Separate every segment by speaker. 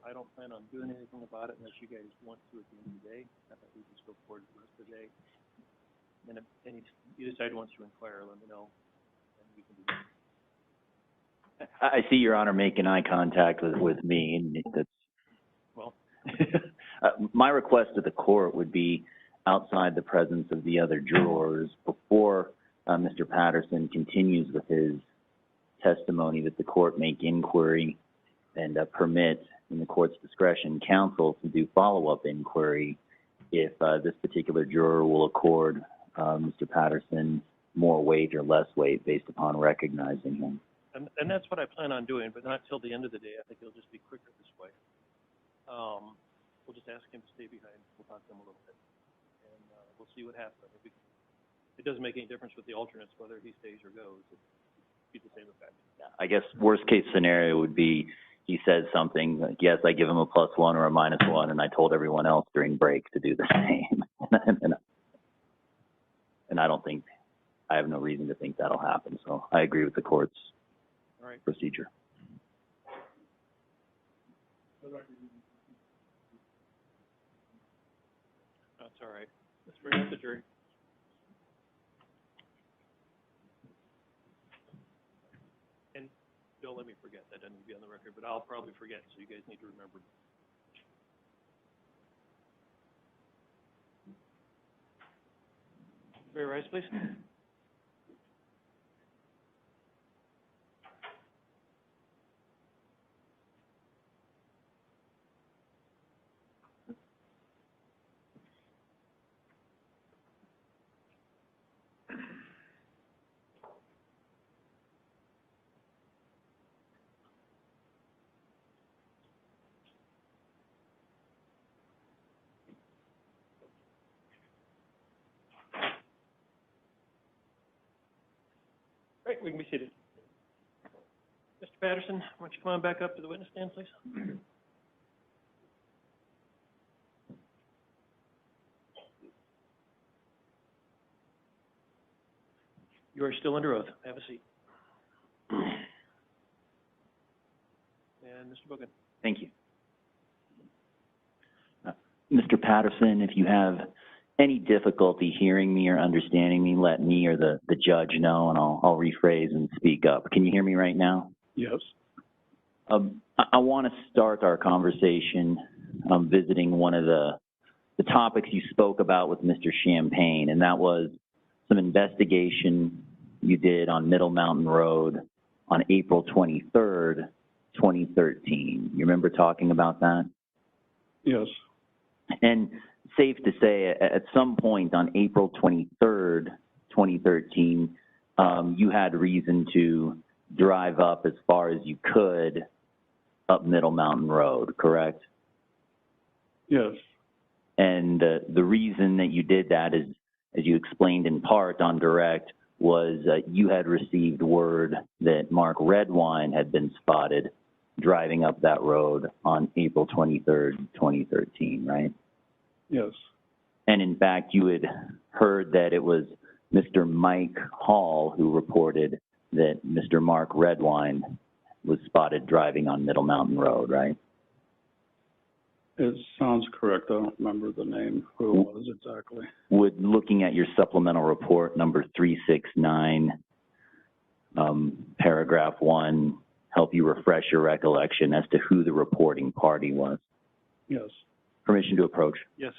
Speaker 1: I don't plan on doing anything about it unless you guys want to at the end of the day. I thought we just go forward the rest of the day. And if either side wants to inquire, let me know, and we can do that.
Speaker 2: I see Your Honor making eye contact with me, and that's,
Speaker 1: well,
Speaker 2: my request to the court would be outside the presence of the other jurors before Mr. Patterson continues with his testimony, that the court make inquiry and permit, in the court's discretion, counsel to do follow-up inquiry if this particular juror will accord Mr. Patterson more weight or less weight based upon recognizing him.
Speaker 1: And that's what I plan on doing, but not till the end of the day. I think it'll just be quicker this way. We'll just ask him to stay behind. We'll talk to him a little bit, and we'll see what happens. It doesn't make any difference with the alternates whether he stays or goes. It'd be the same effect.
Speaker 2: I guess worst case scenario would be he says something like, yes, I give him a +1 or a -1, and I told everyone else during break to do the same. and I don't think, I have no reason to think that'll happen. So I agree with the court's procedure.
Speaker 1: That's all right. Let's bring up the jury. And don't let me forget, that doesn't need to be on the record, but I'll probably forget, so you guys need to remember. Very rise, please. Great, we can be seated. Mr. Patterson, why don't you come on back up to the witness stand, please? You are still under oath. Have a seat. And Mr. Bogan.
Speaker 2: Thank you. Mr. Patterson, if you have any difficulty hearing me or understanding me, let me or the judge know, and I'll rephrase and speak up. Can you hear me right now?
Speaker 3: Yes.
Speaker 2: I want to start our conversation visiting one of the topics you spoke about with Mr. Champagne, and that was some investigation you did on Middle Mountain Road on April 23rd, 2013. You remember talking about that?
Speaker 3: Yes.
Speaker 2: And safe to say, at some point on April 23rd, 2013, you had reason to drive up as far as you could up Middle Mountain Road, correct?
Speaker 3: Yes.
Speaker 2: And the reason that you did that is, as you explained in part on direct, was you had received word that Mark Redwine had been spotted driving up that road on April 23rd, 2013, right?
Speaker 3: Yes.
Speaker 2: And in fact, you had heard that it was Mr. Mike Hall who reported that Mr. Mark Redwine was spotted driving on Middle Mountain Road, right?
Speaker 3: It sounds correct. I don't remember the name, who it was exactly.
Speaker 2: Would looking at your supplemental report number 369, paragraph 1, help you refresh your recollection as to who the reporting party was?
Speaker 3: Yes.
Speaker 2: Permission to approach?
Speaker 1: Yes.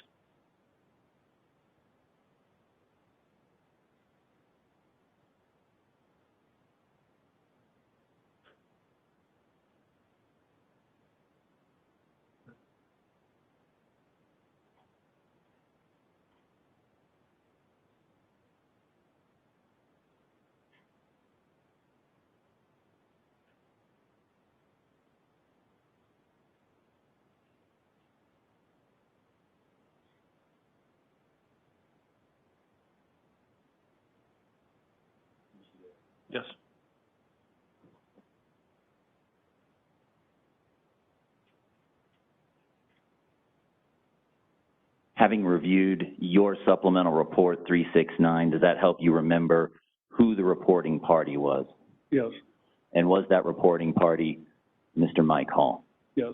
Speaker 1: Yes.
Speaker 2: Having reviewed your supplemental report 369, does that help you remember who the reporting party was?
Speaker 3: Yes.
Speaker 2: And was that reporting party Mr. Mike Hall?
Speaker 3: Yes.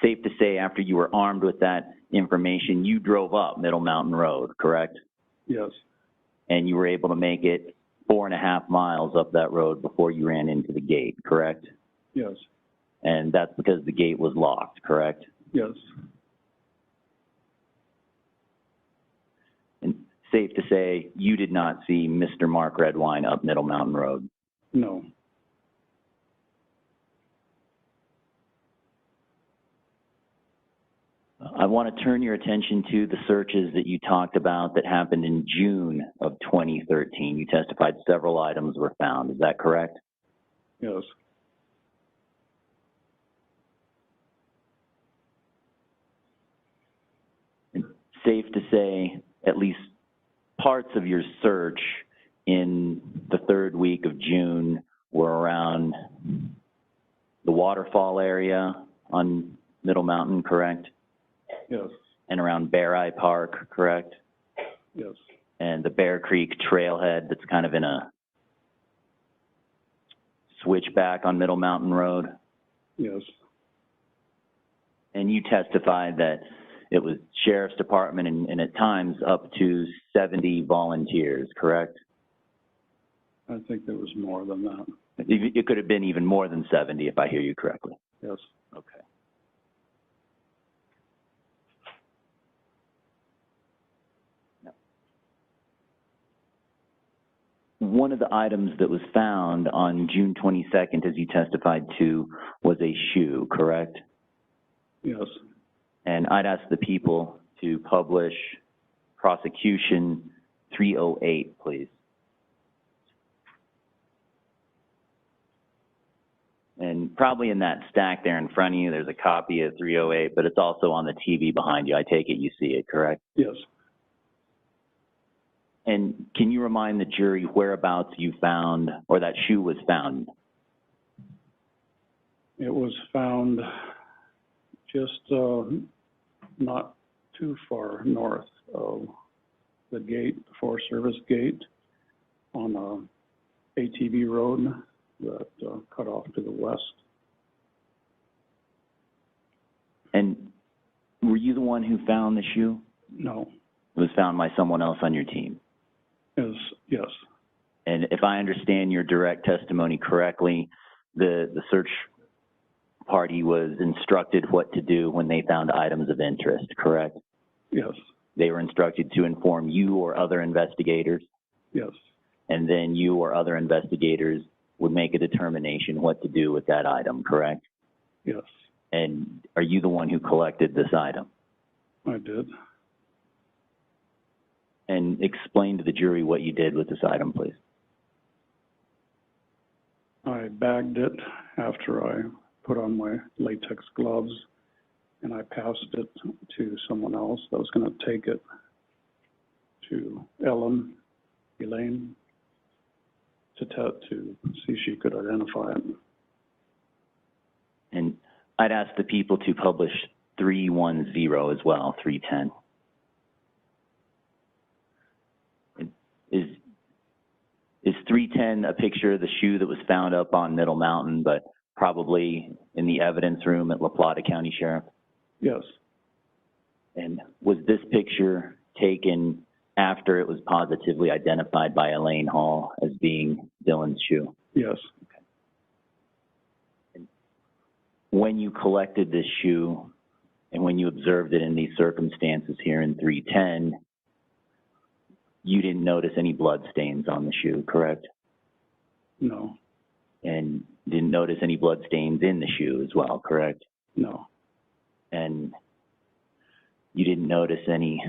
Speaker 2: safe to say after you were armed with that information, you drove up Middle Mountain Road, correct?
Speaker 3: Yes,
Speaker 2: And you were able to make it 4.5 miles up that road before you ran into the gate, correct?
Speaker 3: yes,
Speaker 2: And that's because the gate was locked, correct?
Speaker 3: yes,
Speaker 2: And safe to say you did not see Mr. Mark Redwine up Middle Mountain Road.
Speaker 3: no,
Speaker 2: I want to turn your attention to the searches that you talked about that happened in June of 2013. You testified several items were found. Is that correct?
Speaker 3: yes,
Speaker 2: And safe to say at least parts of your search in the third week of June were around the waterfall area on Middle Mountain, correct?
Speaker 3: yes,
Speaker 2: And around Bear Eye Park, correct?
Speaker 3: yes,
Speaker 2: And the Bear Creek trailhead that's kind of in a switchback on Middle Mountain Road.
Speaker 3: yes,
Speaker 2: And you testified that it was Sheriff's Department and at times up to 70 volunteers, correct?
Speaker 3: I think there was more than that,
Speaker 2: It could have been even more than 70 if I hear you correctly.
Speaker 3: yes,
Speaker 2: Okay. Now, one of the items that was found on June 22nd, as you testified to, was a shoe, correct?
Speaker 3: yes,
Speaker 2: And I'd ask the people to publish prosecution 308, please. And probably in that stack there in front of you, there's a copy of 308, but it's also on the TV behind you. I take it you see it, correct?
Speaker 3: yes.
Speaker 2: And can you remind the jury whereabouts you found, or that shoe was found?
Speaker 3: It was found just not too far north of the gate, the Forest Service gate, on a ATV road that cut off to the west.
Speaker 2: And were you the one who found the shoe?
Speaker 3: No,
Speaker 2: It was found by someone else on your team.
Speaker 3: yes,
Speaker 2: And if I understand your direct testimony correctly, the search party was instructed what to do when they found items of interest, correct?
Speaker 3: yes,
Speaker 2: They were instructed to inform you or other investigators,
Speaker 3: yes,
Speaker 2: and then you or other investigators would make a determination what to do with that item, correct?
Speaker 3: yes,
Speaker 2: And are you the one who collected this item?
Speaker 3: I did.
Speaker 2: And explain to the jury what you did with this item, please.
Speaker 3: I bagged it after I put on my latex gloves, and I passed it to someone else that was going to take it to Elaine, to see if she could identify it.
Speaker 2: And I'd ask the people to publish 310 as well, 310. Is 310 a picture of the shoe that was found up on Middle Mountain, but probably in the evidence room at La Plata County Sheriff?
Speaker 3: Yes,
Speaker 2: And was this picture taken after it was positively identified by Elaine Hall as being Dylan's shoe?
Speaker 3: yes,
Speaker 2: When you collected this shoe and when you observed it in these circumstances here in 310, you didn't notice any blood stains on the shoe, correct?
Speaker 3: no,
Speaker 2: And didn't notice any blood stains in the shoe as well, correct?
Speaker 3: no,
Speaker 2: And you didn't notice any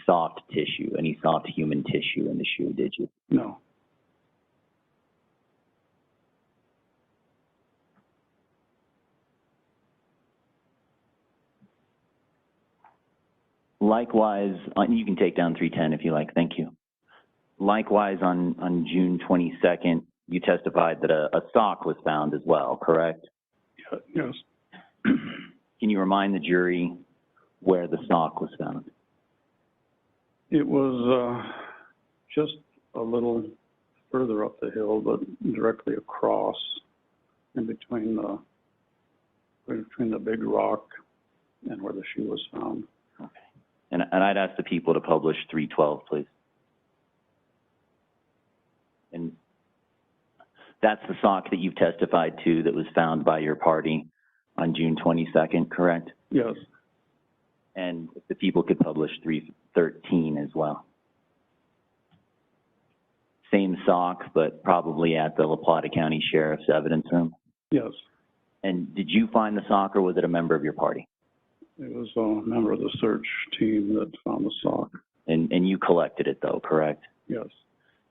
Speaker 2: soft tissue, any soft human tissue in the shoe, did you?
Speaker 3: no,
Speaker 2: Likewise, you can take down 310 if you like, thank you. Likewise, on June 22nd, you testified that a sock was found as well, correct?
Speaker 3: yes.
Speaker 2: Can you remind the jury where the sock was found?
Speaker 3: It was just a little further up the hill, but directly across in between the between the big rock and where the shoe was found.
Speaker 2: Okay. And I'd ask the people to publish 312, please. And that's the sock that you've testified to that was found by your party on June 22nd, correct?
Speaker 3: Yes,
Speaker 2: And if the people could publish 313 as well. Same sock, but probably at the La Plata County Sheriff's evidence room.
Speaker 3: yes.
Speaker 2: And did you find the sock, or was it a member of your party?
Speaker 3: It was a member of the search team that found the sock.
Speaker 2: And you collected it, though, correct?
Speaker 3: Yes.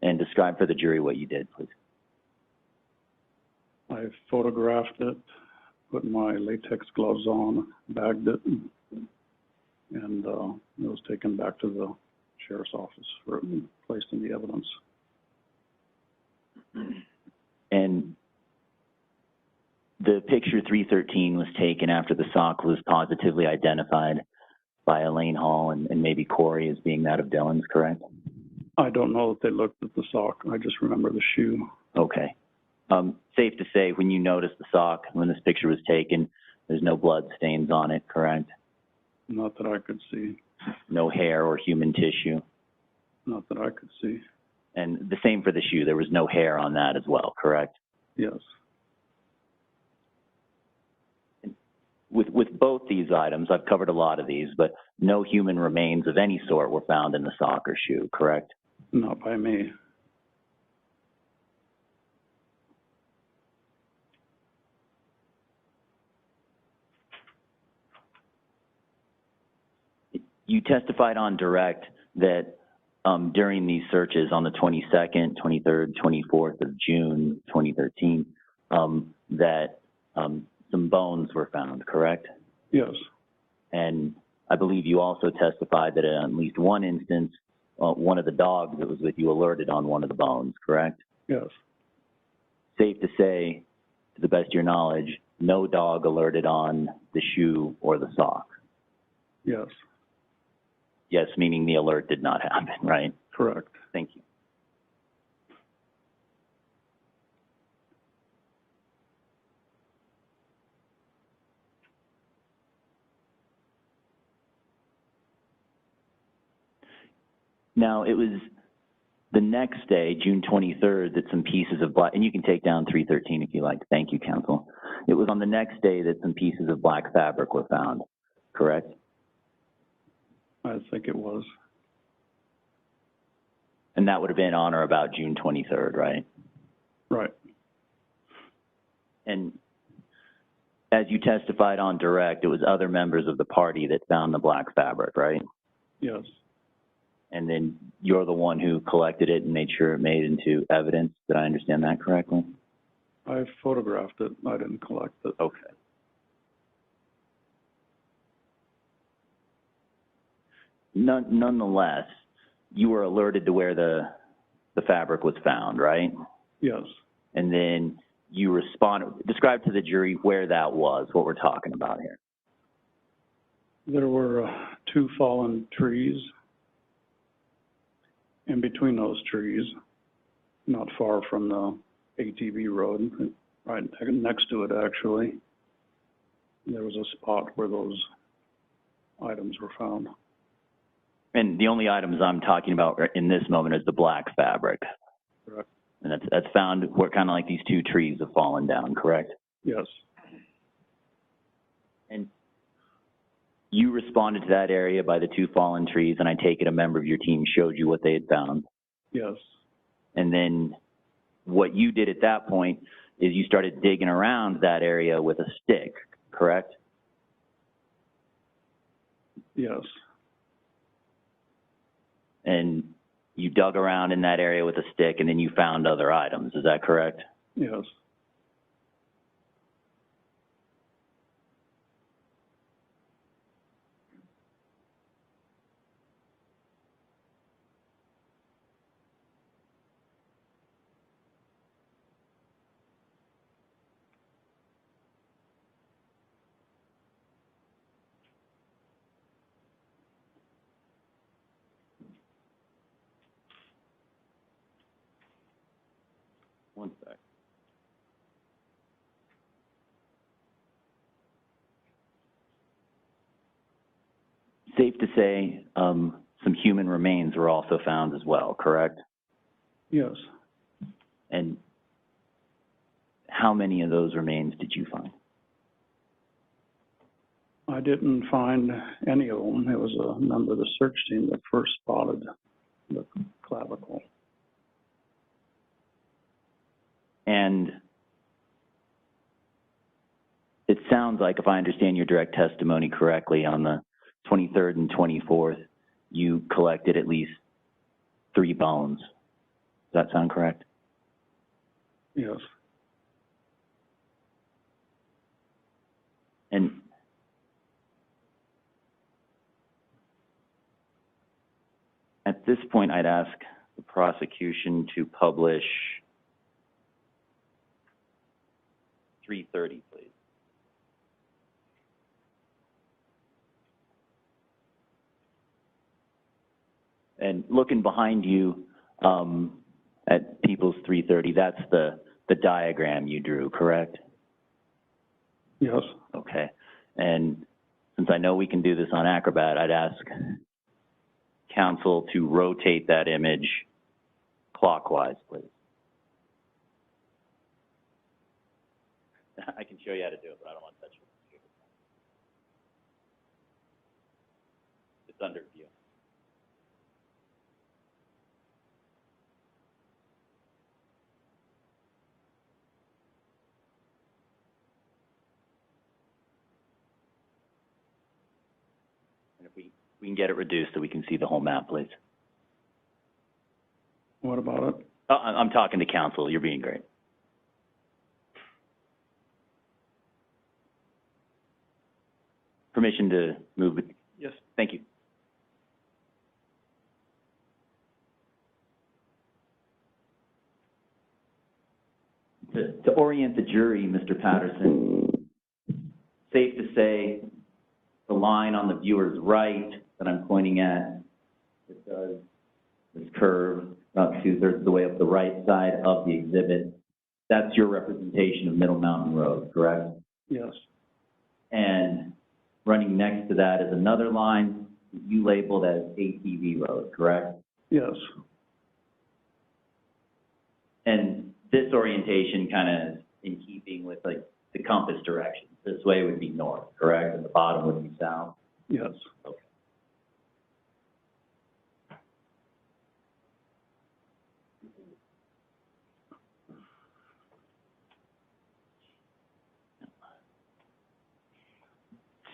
Speaker 2: And describe for the jury what you did, please.
Speaker 3: I photographed it, put my latex gloves on, bagged it, and it was taken back to the sheriff's office for placed in the evidence.
Speaker 2: And the picture 313 was taken after the sock was positively identified by Elaine Hall and maybe Corey as being that of Dylan's, correct?
Speaker 3: I don't know if they looked at the sock. I just remember the shoe.
Speaker 2: Okay. Safe to say, when you noticed the sock, when this picture was taken, there's no blood stains on it, correct?
Speaker 3: Not that I could see.
Speaker 2: No hair or human tissue.
Speaker 3: Not that I could see.
Speaker 2: And the same for the shoe. There was no hair on that as well, correct?
Speaker 3: Yes.
Speaker 2: With both these items, I've covered a lot of these, but no human remains of any sort were found in the sock or shoe, correct?
Speaker 3: Not by me.
Speaker 2: You testified on direct that during these searches on the 22nd, 23rd, 24th of June 2013, that some bones were found, correct?
Speaker 3: Yes.
Speaker 2: And I believe you also testified that in at least one instance, one of the dogs that was with you alerted on one of the bones, correct?
Speaker 3: Yes.
Speaker 2: Safe to say, to the best of your knowledge, no dog alerted on the shoe or the sock.
Speaker 3: Yes.
Speaker 2: Yes, meaning the alert did not happen, right?
Speaker 3: Correct.
Speaker 2: Thank you. Now, it was the next day, June 23rd, that some pieces of black, and you can take down 313 if you like. Thank you, counsel. It was on the next day that some pieces of black fabric were found, correct?
Speaker 3: I think it was.
Speaker 2: And that would have been on or about June 23rd, right?
Speaker 3: Right.
Speaker 2: And as you testified on direct, it was other members of the party that found the black fabric, right?
Speaker 3: Yes.
Speaker 2: And then you're the one who collected it and made sure it made into evidence. Did I understand that correctly?
Speaker 3: I photographed it. I didn't collect it.
Speaker 2: Okay. Nonetheless, you were alerted to where the fabric was found, right?
Speaker 3: Yes.
Speaker 2: And then you responded. Describe to the jury where that was, what we're talking about here.
Speaker 3: There were 2 fallen trees. In between those trees, not far from the ATV road, right next to it actually, there was a spot where those items were found.
Speaker 2: And the only items I'm talking about in this moment is the black fabric.
Speaker 3: Correct.
Speaker 2: And that's found where kind of like these 2 trees have fallen down, correct?
Speaker 3: Yes.
Speaker 2: And you responded to that area by the 2 fallen trees, and I take it a member of your team showed you what they had found.
Speaker 3: Yes.
Speaker 2: And then what you did at that point is you started digging around that area with a stick, correct?
Speaker 3: Yes.
Speaker 2: And you dug around in that area with a stick, and then you found other items. Is that correct?
Speaker 3: Yes.
Speaker 2: One sec. safe to say some human remains were also found as well, correct?
Speaker 3: Yes.
Speaker 2: And how many of those remains did you find?
Speaker 3: I didn't find any of them. It was a member of the search team that first spotted the clavicle.
Speaker 2: And it sounds like, if I understand your direct testimony correctly, on the 23rd and 24th, you collected at least 3 bones. Does that sound correct?
Speaker 3: Yes.
Speaker 2: And at this point, I'd ask the prosecution to publish 330, please. And looking behind you at People's 330, that's the diagram you drew, correct?
Speaker 3: Yes.
Speaker 2: Okay. And since I know we can do this on Acrobat, I'd ask counsel to rotate that image clockwise, please. I can show you how to do it, but I don't want to touch it. It's under view. And if we can get it reduced so we can see the whole map, please.
Speaker 3: What about it?
Speaker 2: Oh, I'm talking to counsel. You're being great. Permission to move it?
Speaker 1: Yes.
Speaker 2: Thank you. To orient the jury, Mr. Patterson, safe to say the line on the viewer's right that I'm pointing at, it does this curve about 2/3 of the way up the right side of the exhibit. That's your representation of Middle Mountain Road, correct?
Speaker 3: Yes.
Speaker 2: And running next to that is another line you labeled as ATV Road, correct?
Speaker 3: Yes.
Speaker 2: And this orientation kind of is in keeping with like the compass direction. This way would be north, correct? And the bottom would be south?
Speaker 3: Yes.
Speaker 2: Okay.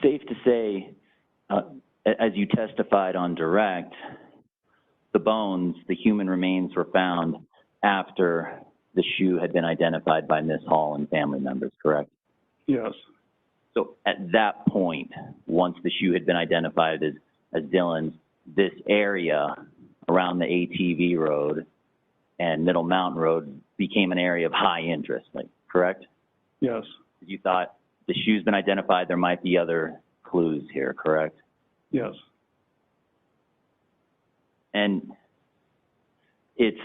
Speaker 2: Safe to say, as you testified on direct, the bones, the human remains were found after the shoe had been identified by Miss Hall and family members, correct?
Speaker 3: Yes.
Speaker 2: So at that point, once the shoe had been identified as Dylan's, this area around the ATV road and Middle Mountain Road became an area of high interest, like, correct?
Speaker 3: Yes.
Speaker 2: You thought the shoe's been identified, there might be other clues here, correct?
Speaker 3: Yes.
Speaker 2: And it's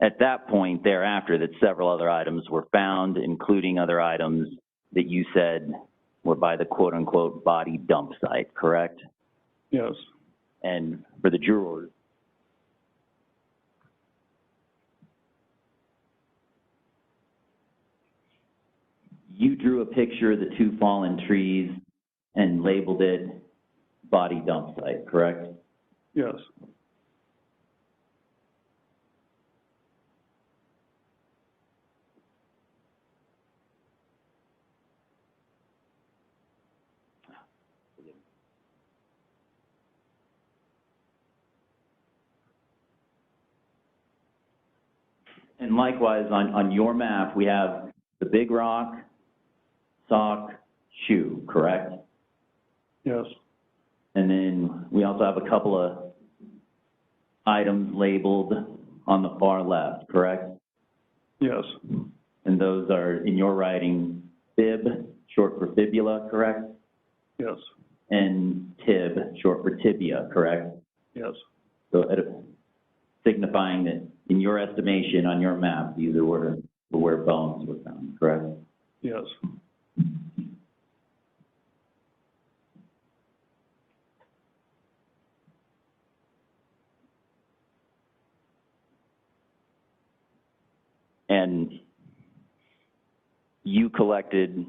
Speaker 2: at that point thereafter that several other items were found, including other items that you said were by the quote-unquote body dump site, correct?
Speaker 3: Yes.
Speaker 2: And for the jurors, you drew a picture of the 2 fallen trees and labeled it body dump site, correct?
Speaker 3: Yes.
Speaker 2: And likewise, on your map, we have the big rock, sock, shoe, correct?
Speaker 3: Yes.
Speaker 2: And then we also have a couple of items labeled on the far left, correct?
Speaker 3: Yes.
Speaker 2: And those are, in your writing, fib, short for fibula, correct?
Speaker 3: Yes.
Speaker 2: And tib, short for tibia, correct?
Speaker 3: Yes.
Speaker 2: So signifying that, in your estimation on your map, these are where bones were found, correct?
Speaker 3: Yes.
Speaker 2: And you collected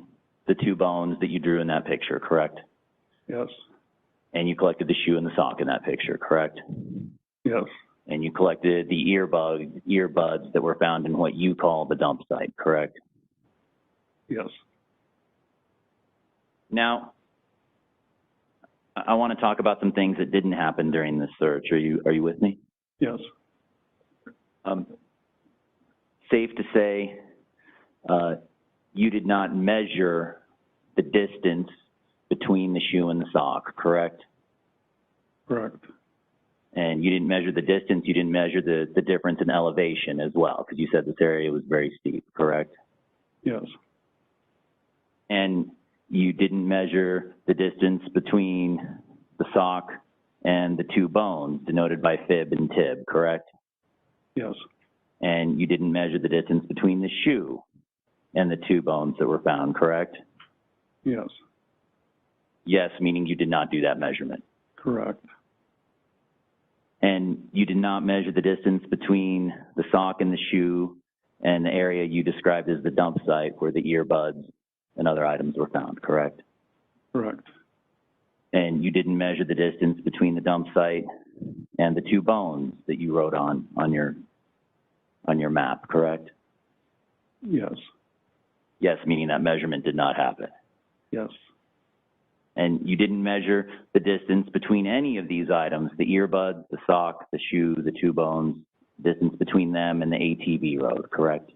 Speaker 2: the 2 bones that you drew in that picture, correct?
Speaker 3: Yes.
Speaker 2: And you collected the shoe and the sock in that picture, correct?
Speaker 3: Yes.
Speaker 2: And you collected the earbuds that were found in what you call the dump site, correct?
Speaker 3: Yes.
Speaker 2: Now, I want to talk about some things that didn't happen during this search. Are you with me?
Speaker 3: Yes.
Speaker 2: Safe to say, you did not measure the distance between the shoe and the sock, correct?
Speaker 3: Correct.
Speaker 2: And you didn't measure the distance, you didn't measure the difference in elevation as well, because you said this area was very steep, correct?
Speaker 3: Yes.
Speaker 2: And you didn't measure the distance between the sock and the 2 bones denoted by fib and tib, correct?
Speaker 3: Yes.
Speaker 2: And you didn't measure the distance between the shoe and the 2 bones that were found, correct?
Speaker 3: Yes.
Speaker 2: Yes, meaning you did not do that measurement.
Speaker 3: Correct.
Speaker 2: And you did not measure the distance between the sock and the shoe and the area you described as the dump site where the earbuds and other items were found, correct?
Speaker 3: Correct.
Speaker 2: And you didn't measure the distance between the dump site and the 2 bones that you wrote on your map, correct?
Speaker 3: Yes.
Speaker 2: Yes, meaning that measurement did not happen.
Speaker 3: Yes.
Speaker 2: And you didn't measure the distance between any of these items, the earbuds, the sock, the shoe, the 2 bones, distance between them and the ATV road, correct?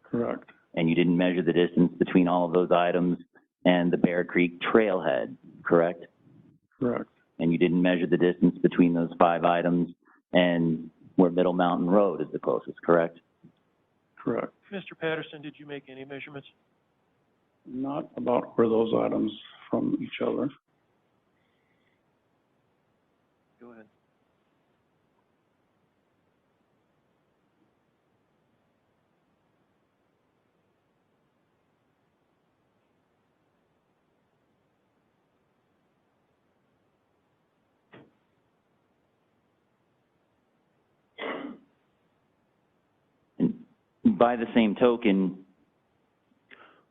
Speaker 3: Correct.
Speaker 2: And you didn't measure the distance between all of those items and the Bear Creek trailhead, correct?
Speaker 3: Correct.
Speaker 2: And you didn't measure the distance between those 5 items and where Middle Mountain Road is the closest, correct?
Speaker 3: Correct.
Speaker 1: Mr. Patterson, did you make any measurements?
Speaker 3: Not about where those items from each other.
Speaker 1: Go ahead.
Speaker 2: And by the same token,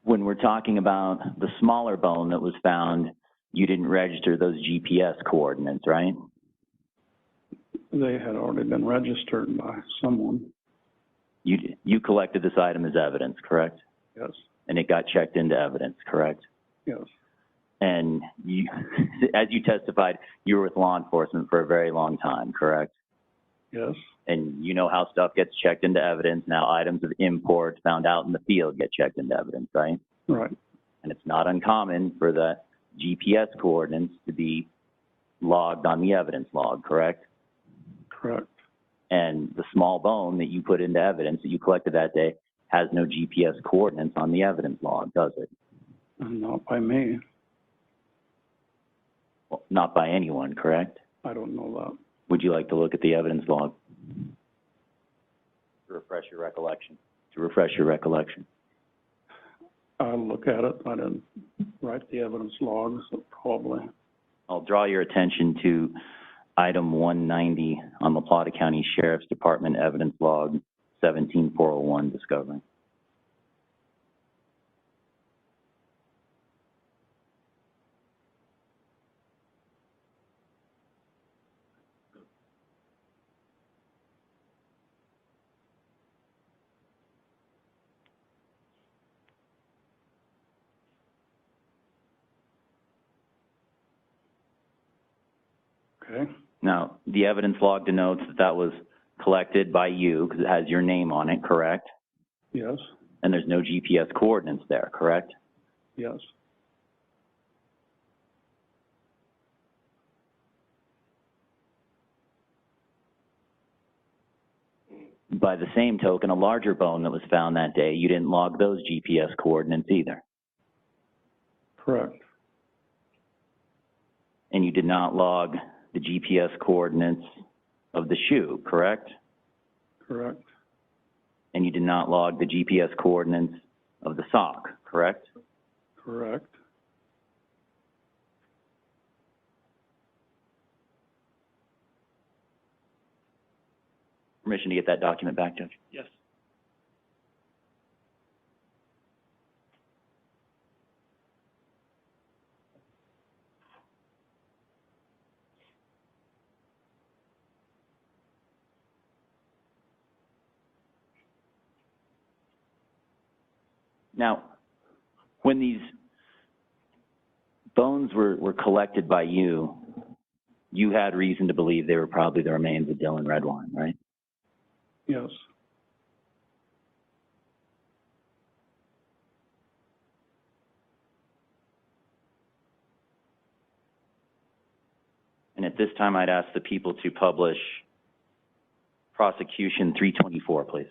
Speaker 2: when we're talking about the smaller bone that was found, you didn't register those GPS coordinates, right?
Speaker 3: They had already been registered by someone.
Speaker 2: You collected this item as evidence, correct?
Speaker 3: Yes.
Speaker 2: And it got checked into evidence, correct?
Speaker 3: Yes.
Speaker 2: And you, as you testified, you were with law enforcement for a very long time, correct?
Speaker 3: Yes.
Speaker 2: And you know how stuff gets checked into evidence. Now items of import found out in the field get checked into evidence, right?
Speaker 3: Right.
Speaker 2: And it's not uncommon for the GPS coordinates to be logged on the evidence log, correct?
Speaker 3: Correct.
Speaker 2: And the small bone that you put into evidence that you collected that day has no GPS coordinates on the evidence log, does it?
Speaker 3: Not by me.
Speaker 2: Well, not by anyone, correct?
Speaker 3: I don't know that.
Speaker 2: Would you like to look at the evidence log? To refresh your recollection.
Speaker 3: I'll look at it. I didn't write the evidence log, so probably.
Speaker 2: I'll draw your attention to item 190 on the Plata County Sheriff's Department evidence log 17401 discovery.
Speaker 3: Okay.
Speaker 2: Now, the evidence log denotes that that was collected by you because it has your name on it, correct?
Speaker 3: Yes.
Speaker 2: And there's no GPS coordinates there, correct?
Speaker 3: Yes.
Speaker 2: By the same token, a larger bone that was found that day, you didn't log those GPS coordinates either.
Speaker 3: Correct.
Speaker 2: And you did not log the GPS coordinates of the shoe, correct?
Speaker 3: Correct.
Speaker 2: And you did not log the GPS coordinates of the sock, correct?
Speaker 3: Correct.
Speaker 2: Permission to get that document back, Judge?
Speaker 1: Yes.
Speaker 2: Now, when these bones were collected by you, you had reason to believe they were probably the remains of Dylan Redwine, right?
Speaker 3: Yes.
Speaker 2: And at this time, I'd ask the people to publish prosecution 324, please.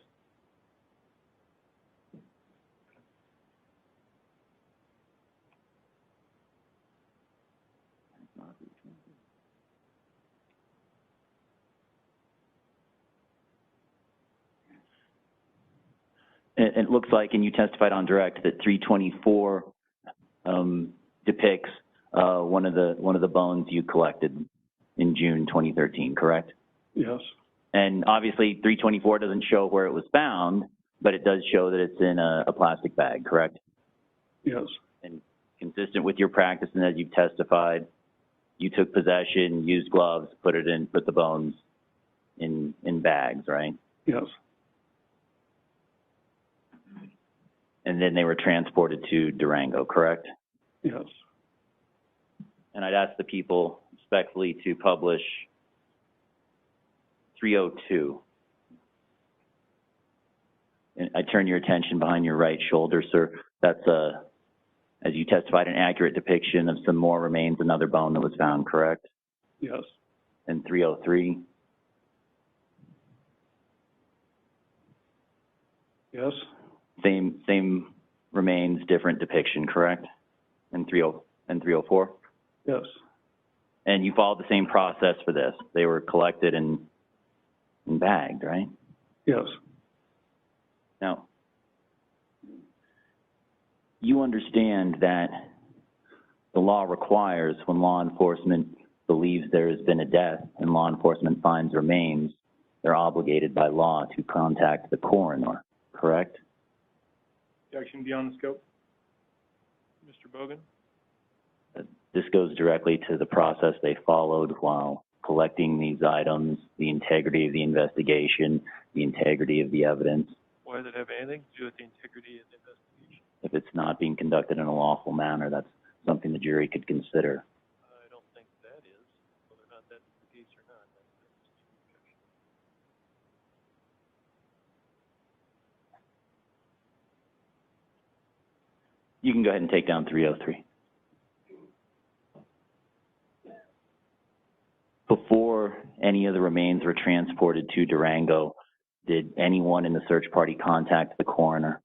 Speaker 2: It looks like, and you testified on direct, that 324 depicts one of the bones you collected in June 2013, correct?
Speaker 3: Yes.
Speaker 2: And obviously 324 doesn't show where it was found, but it does show that it's in a plastic bag, correct?
Speaker 3: Yes.
Speaker 2: And consistent with your practice and as you've testified, you took possession, used gloves, put the bones in bags, right?
Speaker 3: Yes.
Speaker 2: And then they were transported to Durango, correct?
Speaker 3: Yes.
Speaker 2: And I'd ask the people respectfully to publish 302. And I turn your attention behind your right shoulder, sir. That's as you testified, an accurate depiction of some more remains, another bone that was found, correct?
Speaker 3: Yes.
Speaker 2: And 303.
Speaker 3: Yes.
Speaker 2: Same remains, different depiction, correct? And 304.
Speaker 3: Yes.
Speaker 2: And you followed the same process for this. They were collected and bagged, right?
Speaker 3: Yes.
Speaker 2: Now, you understand that the law requires when law enforcement believes there has been a death and law enforcement finds remains, they're obligated by law to contact the coroner, correct?
Speaker 1: Objection beyond the scope. Mr. Bogan?
Speaker 2: This goes directly to the process they followed while collecting these items, the integrity of the investigation, the integrity of the evidence.
Speaker 1: Why does it have anything to do with the integrity of the investigation?
Speaker 2: If it's not being conducted in a lawful manner, that's something the jury could consider.
Speaker 1: I don't think that is, whether or not that's the case or not. That's the objection.
Speaker 2: You can go ahead and take down 303. Before any of the remains were transported to Durango, did anyone in the search party contact the coroner?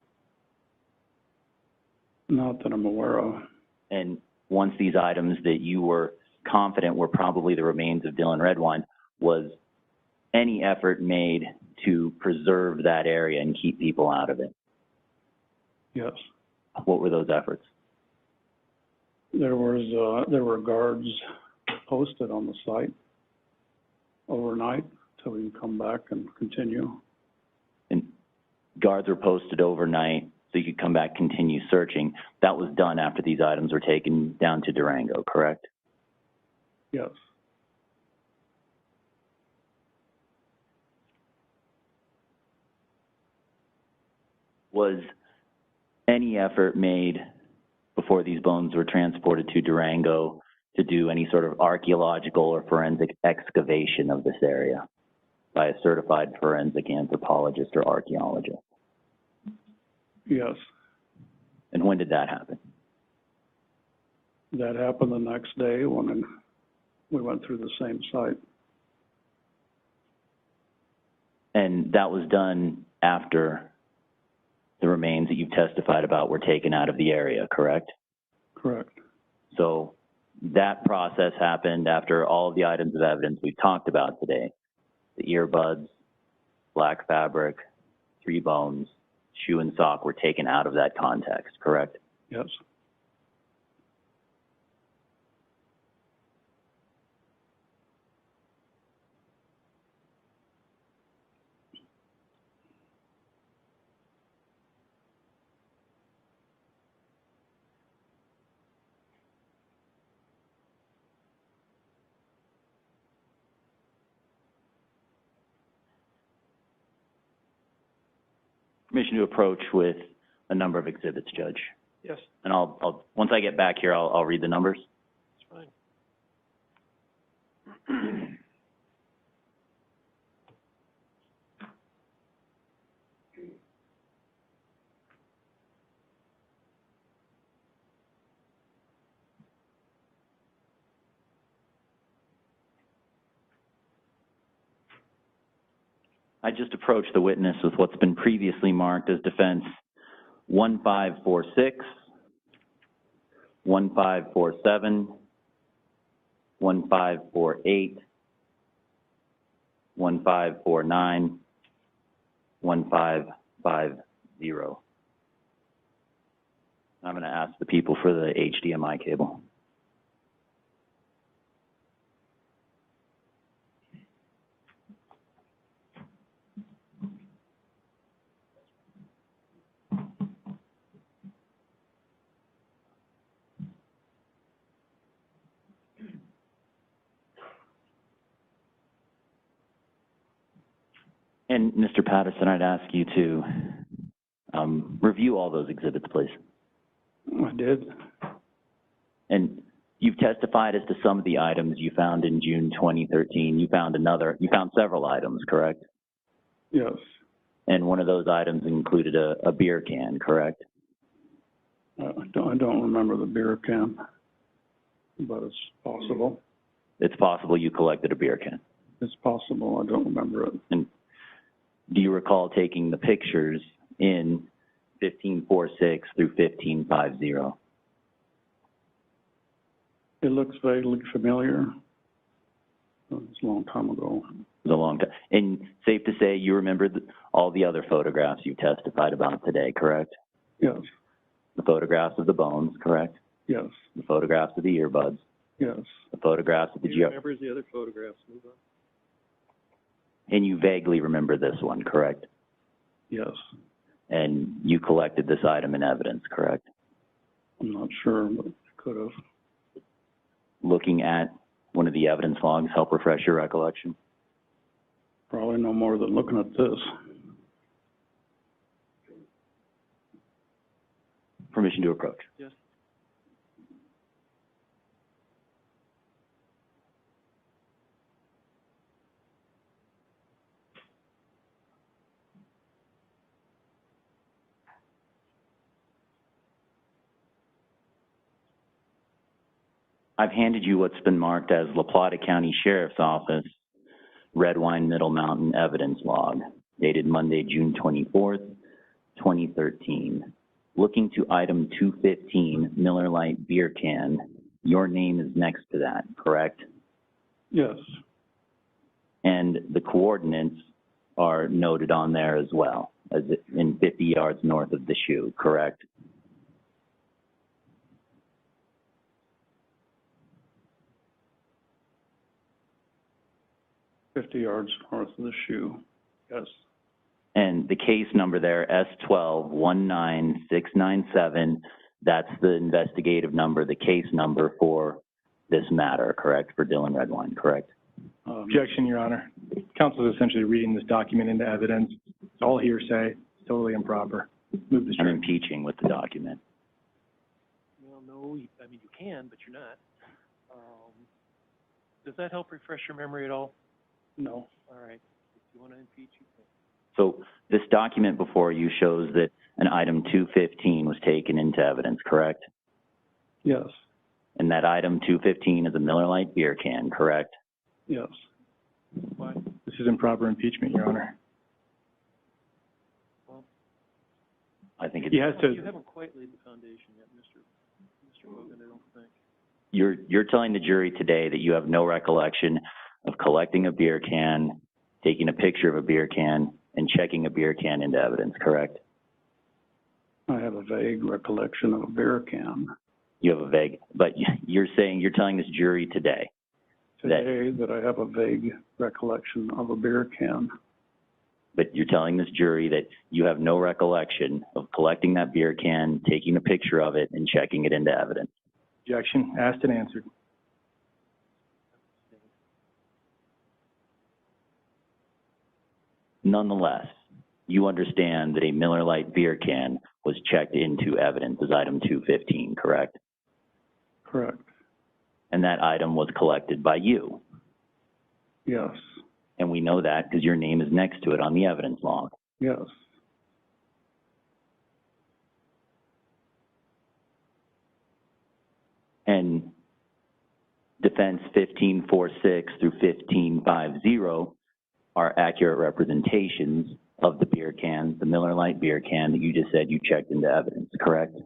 Speaker 3: Not that I'm aware of.
Speaker 2: And once these items that you were confident were probably the remains of Dylan Redwine, was any effort made to preserve that area and keep people out of it?
Speaker 3: Yes.
Speaker 2: What were those efforts?
Speaker 3: There were guards posted on the site overnight till we can come back and continue.
Speaker 2: And guards were posted overnight so you could come back, continue searching. That was done after these items were taken down to Durango, correct?
Speaker 3: Yes.
Speaker 2: Was any effort made before these bones were transported to Durango to do any sort of archaeological or forensic excavation of this area by a certified forensic anthropologist or archaeologist?
Speaker 3: Yes.
Speaker 2: And when did that happen?
Speaker 3: That happened the next day when we went through the same site.
Speaker 2: And that was done after the remains that you've testified about were taken out of the area, correct?
Speaker 3: Correct.
Speaker 2: So that process happened after all of the items of evidence we've talked about today. The earbuds, black fabric, 3 bones, shoe and sock were taken out of that context, correct?
Speaker 3: Yes.
Speaker 2: Permission to approach with a number of exhibits, Judge.
Speaker 1: Yes,
Speaker 2: And I'll once I get back here, I'll read the numbers.
Speaker 1: it's fine.
Speaker 2: I just approached the witness with what's been previously marked as defense 1546, 1547, 1548, 1549, 1550. I'm going to ask the people for the HDMI cable. And Mr. Patterson, I'd ask you to review all those exhibits, please.
Speaker 3: I did.
Speaker 2: And you've testified as to some of the items you found in June 2013. You found several items, correct?
Speaker 3: Yes.
Speaker 2: And one of those items included a beer can, correct?
Speaker 3: I don't remember the beer can, but it's possible.
Speaker 2: It's possible you collected a beer can.
Speaker 3: It's possible. I don't remember it.
Speaker 2: And do you recall taking the pictures in 1546 through 1550?
Speaker 3: It looks vaguely familiar. It's a long time ago.
Speaker 2: It was a long time. And safe to say you remember all the other photographs you testified about today, correct?
Speaker 3: Yes.
Speaker 2: The photographs of the bones, correct?
Speaker 3: Yes.
Speaker 2: The photographs of the earbuds.
Speaker 3: Yes.
Speaker 2: The photographs of the
Speaker 1: He remembers the other photographs. Move on.
Speaker 2: And you vaguely remember this one, correct?
Speaker 3: Yes.
Speaker 2: And you collected this item in evidence, correct?
Speaker 3: I'm not sure, but could have.
Speaker 2: Looking at one of the evidence logs help refresh your recollection?
Speaker 3: Probably no more than looking at this.
Speaker 2: Permission to approach.
Speaker 1: Yes.
Speaker 2: I've handed you what's been marked as La Plata County Sheriff's Office Redwine Middle Mountain Evidence Log, dated Monday, June 24th, 2013. Looking to item 215, Miller Lite beer can, your name is next to that, correct?
Speaker 3: Yes.
Speaker 2: And the coordinates are noted on there as well, as in 50 yards north of the shoe, correct?
Speaker 3: $50 yards north of the shoe. Yes.
Speaker 2: And the case number there, S12-19697, that's the investigative number, the case number for this matter, correct? For Dylan Redwine, correct?
Speaker 4: Objection, Your Honor. Counsel is essentially reading this document into evidence. It's all hearsay. It's totally improper. Move the
Speaker 2: I'm
Speaker 4: strike.
Speaker 2: impeaching with the document.
Speaker 1: Well, no, I mean, you can, but you're not. Does that help refresh your memory at all?
Speaker 3: No.
Speaker 1: All right. If you want to impeach, you can.
Speaker 2: So this document before you shows that an item 215 was taken into evidence, correct?
Speaker 3: Yes.
Speaker 2: And that item 215 is a Miller Lite beer can, correct?
Speaker 3: Yes.
Speaker 1: Why?
Speaker 4: This is improper impeachment, Your Honor.
Speaker 1: Well,
Speaker 2: I think
Speaker 4: He has to.
Speaker 1: you haven't quite laid the foundation yet, Mr. Hogan, I don't think.
Speaker 2: You're telling the jury today that you have no recollection of collecting a beer can, taking a picture of a beer can, and checking a beer can into evidence, correct?
Speaker 3: I have a vague recollection of a beer can.
Speaker 2: You have a vague, but you're telling this jury today
Speaker 3: That I have a vague recollection of a beer can.
Speaker 2: but you're telling this jury that you have no recollection of collecting that beer can, taking a picture of it, and checking it into evidence.
Speaker 4: Objection. Asked and answered.
Speaker 2: Nonetheless, you understand that a Miller Lite beer can was checked into evidence as item 215, correct?
Speaker 3: Correct.
Speaker 2: And that item was collected by you.
Speaker 3: Yes.
Speaker 2: And we know that because your name is next to it on the evidence log.
Speaker 3: Yes.
Speaker 2: And defense 1546 through 1550 are accurate representations of the beer can, the Miller Lite beer can that you just said you checked into evidence, correct?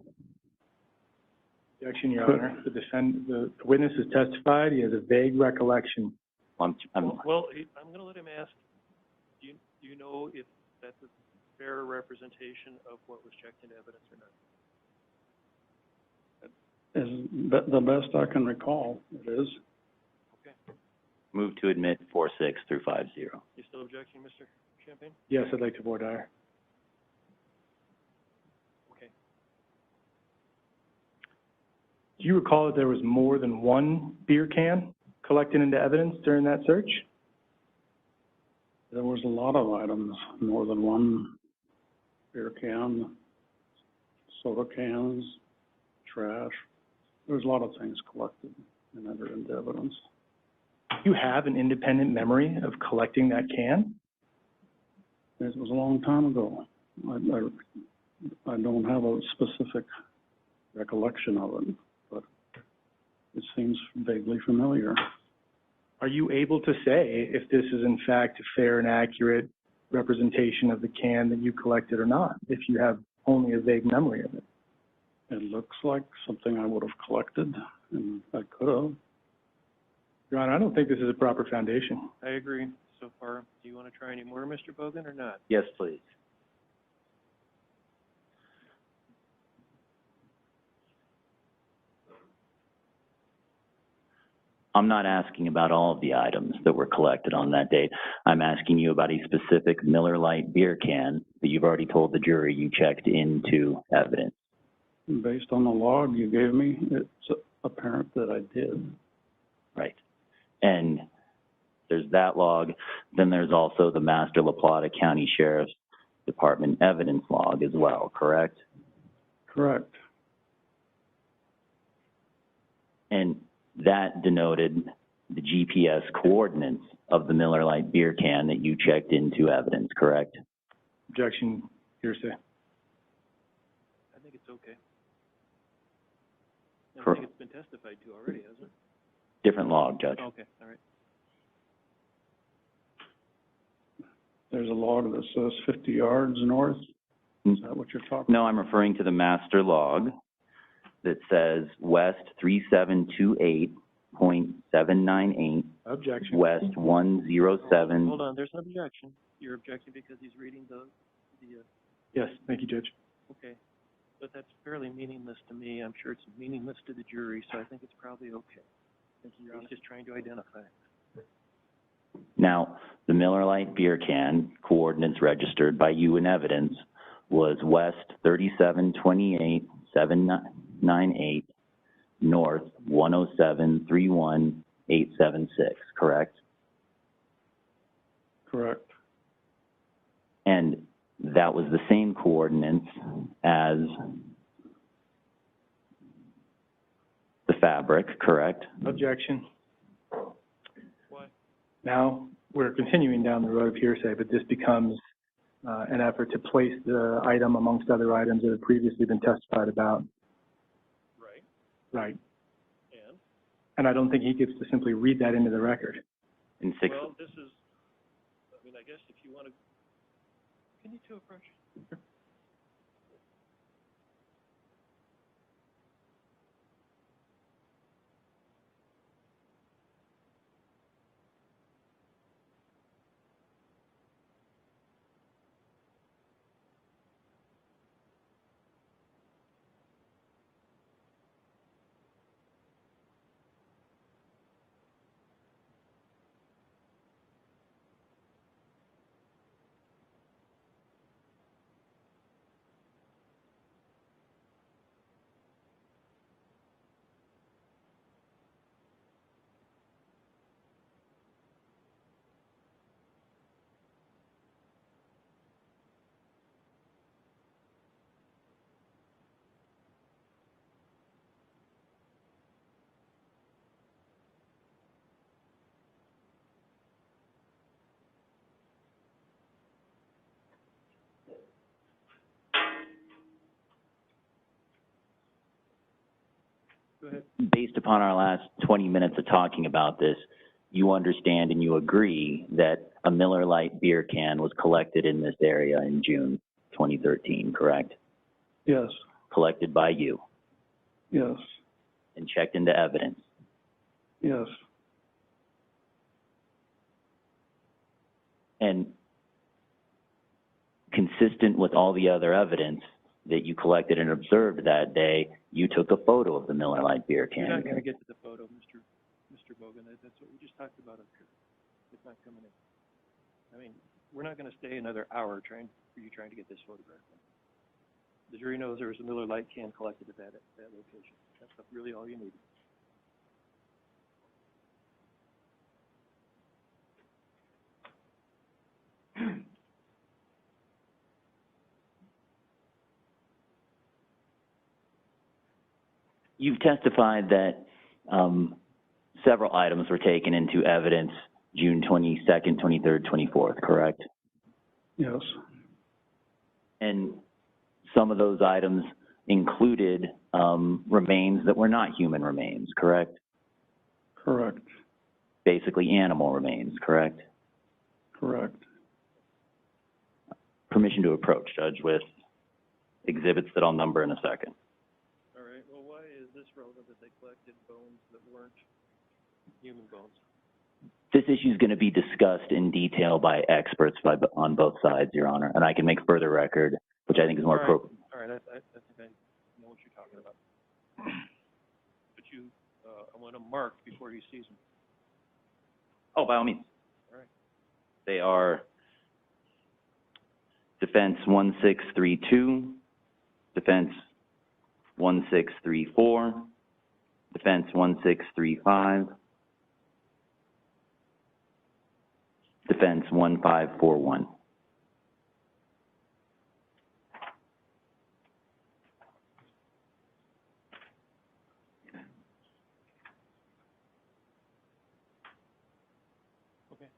Speaker 4: Objection, Your Honor. The witness has testified. He has a vague recollection.
Speaker 1: Well, I'm going to let him ask. Do you know if that's a fair representation of what was checked into evidence or not?
Speaker 3: Is the best I can recall, it is.
Speaker 1: Okay.
Speaker 2: Move to admit 46 through 50.
Speaker 1: You still objecting, Mr. Champagne?
Speaker 4: Yes, I'd like to voir dire.
Speaker 1: Okay.
Speaker 4: Do you recall that there was more than one beer can collected into evidence during that search?
Speaker 3: There was a lot of items, more than one beer can, soda cans, trash. There's a lot of things collected and entered into evidence.
Speaker 4: Do you have an independent memory of collecting that can?
Speaker 3: It was a long time ago. I don't have a specific recollection of it, but it seems vaguely familiar.
Speaker 4: Are you able to say if this is in fact a fair and accurate representation of the can that you collected or not, if you have only a vague memory of it?
Speaker 3: It looks like something I would have collected, and I could have.
Speaker 4: Your Honor, I don't think this is a proper foundation.
Speaker 1: I agree so far. Do you want to try any more, Mr. Bogan, or not?
Speaker 2: Yes, please. I'm not asking about all of the items that were collected on that date. I'm asking you about a specific Miller Lite beer can that you've already told the jury you checked into evidence.
Speaker 3: Based on the log you gave me, it's apparent that I did.
Speaker 2: Right. And there's that log. Then there's also the Master La Plata County Sheriff's Department evidence log as well, correct?
Speaker 3: Correct.
Speaker 2: And that denoted the GPS coordinates of the Miller Lite beer can that you checked into evidence, correct?
Speaker 4: Objection, hearsay.
Speaker 1: I think it's okay. I
Speaker 2: For-
Speaker 1: think it's been testified to already, hasn't it?
Speaker 2: Different log, Judge.
Speaker 1: Okay, all right.
Speaker 3: There's a log that says 50 yards north. Is that what you're talking
Speaker 2: No, I'm referring to the master log that says west 3728.798,
Speaker 4: Objection.
Speaker 2: west 107.
Speaker 1: Hold on, there's an objection. You're objecting because he's reading the
Speaker 4: Yes, thank you, Judge.
Speaker 1: okay. But that's fairly meaningless to me. I'm sure it's meaningless to the jury, so I think it's probably okay. Thank you, Your Honor. He's just trying to identify.
Speaker 2: Now, the Miller Lite beer can coordinates registered by you in evidence was west 3728.798, north 107.31876, correct?
Speaker 3: Correct.
Speaker 2: And that was the same coordinates as the fabric, correct?
Speaker 4: Objection.
Speaker 1: Why?
Speaker 4: Now, we're continuing down the road of hearsay, but this becomes an effort to place the item amongst other items that have previously been testified about.
Speaker 1: Right.
Speaker 4: Right.
Speaker 1: And?
Speaker 4: And I don't think he gets to simply read that into the record.
Speaker 2: In six.
Speaker 1: Well, this is, I mean, I guess if you want to, can you two approach? Go ahead.
Speaker 2: Based upon our last 20 minutes of talking about this, you understand and you agree that a Miller Lite beer can was collected in this area in June 2013, correct?
Speaker 3: Yes,
Speaker 2: Collected by you
Speaker 3: yes,
Speaker 2: and checked into evidence.
Speaker 3: yes,
Speaker 2: And consistent with all the other evidence that you collected and observed that day, you took a photo of the Miller Lite beer can.
Speaker 1: You're not going to get to the photo, Mr. Bogan. That's what we just talked about up here. It's not coming in. I mean, we're not going to stay another hour trying to get this photograph. The jury knows there was a Miller Lite can collected at that location. That's really all you need.
Speaker 2: You've testified that several items were taken into evidence June 22nd, 23rd, 24th, correct?
Speaker 3: yes,
Speaker 2: And some of those items included remains that were not human remains, correct?
Speaker 3: correct,
Speaker 2: Basically animal remains, correct?
Speaker 3: correct.
Speaker 2: Permission to approach, Judge, with exhibits that I'll number in a second.
Speaker 1: All right. Well, why is this relevant that they collected bones that weren't human bones?
Speaker 2: This issue is going to be discussed in detail by experts on both sides, Your Honor, and I can make further record, which I think is more appropriate.
Speaker 1: All right. I think I know what you're talking about. But I want to mark before he sees them.
Speaker 2: Oh, by all means.
Speaker 1: All right.
Speaker 2: They are Defense 1632, Defense 1634, Defense 1635, Defense 1541.
Speaker 1: Okay.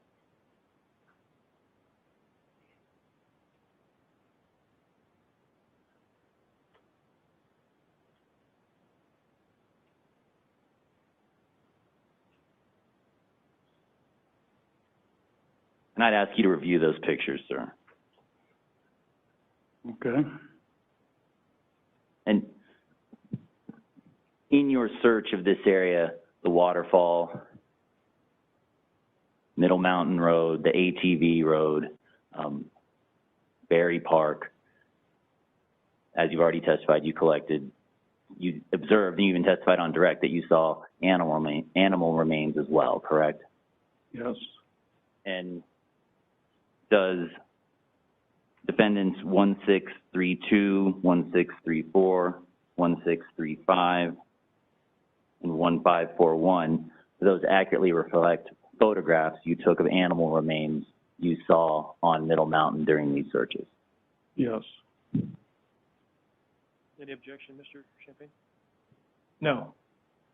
Speaker 2: And I'd ask you to review those pictures, sir.
Speaker 3: Okay,
Speaker 2: And in your search of this area, the waterfall, Middle Mountain Road, the ATV Road, Berry Park, as you've already testified, you observed, and you even testified on direct that you saw animal remains as well, correct?
Speaker 3: yes,
Speaker 2: And does defendants 1632, 1634, 1635, and 1541, do those accurately reflect photographs you took of animal remains you saw on Middle Mountain during these searches?
Speaker 3: yes,
Speaker 1: Any objection, Mr. Champagne?
Speaker 4: No.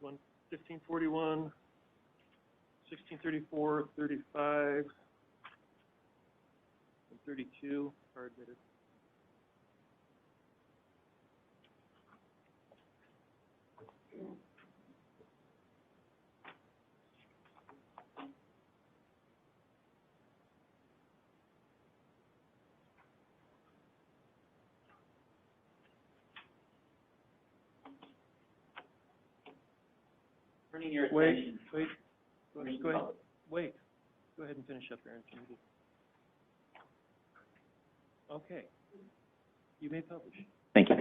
Speaker 1: 1541, 1634, 35, and 32 are admitted. Wait. Go ahead. Wait. Go ahead and finish up, Aaron. Okay. You may publish.
Speaker 2: Thank you.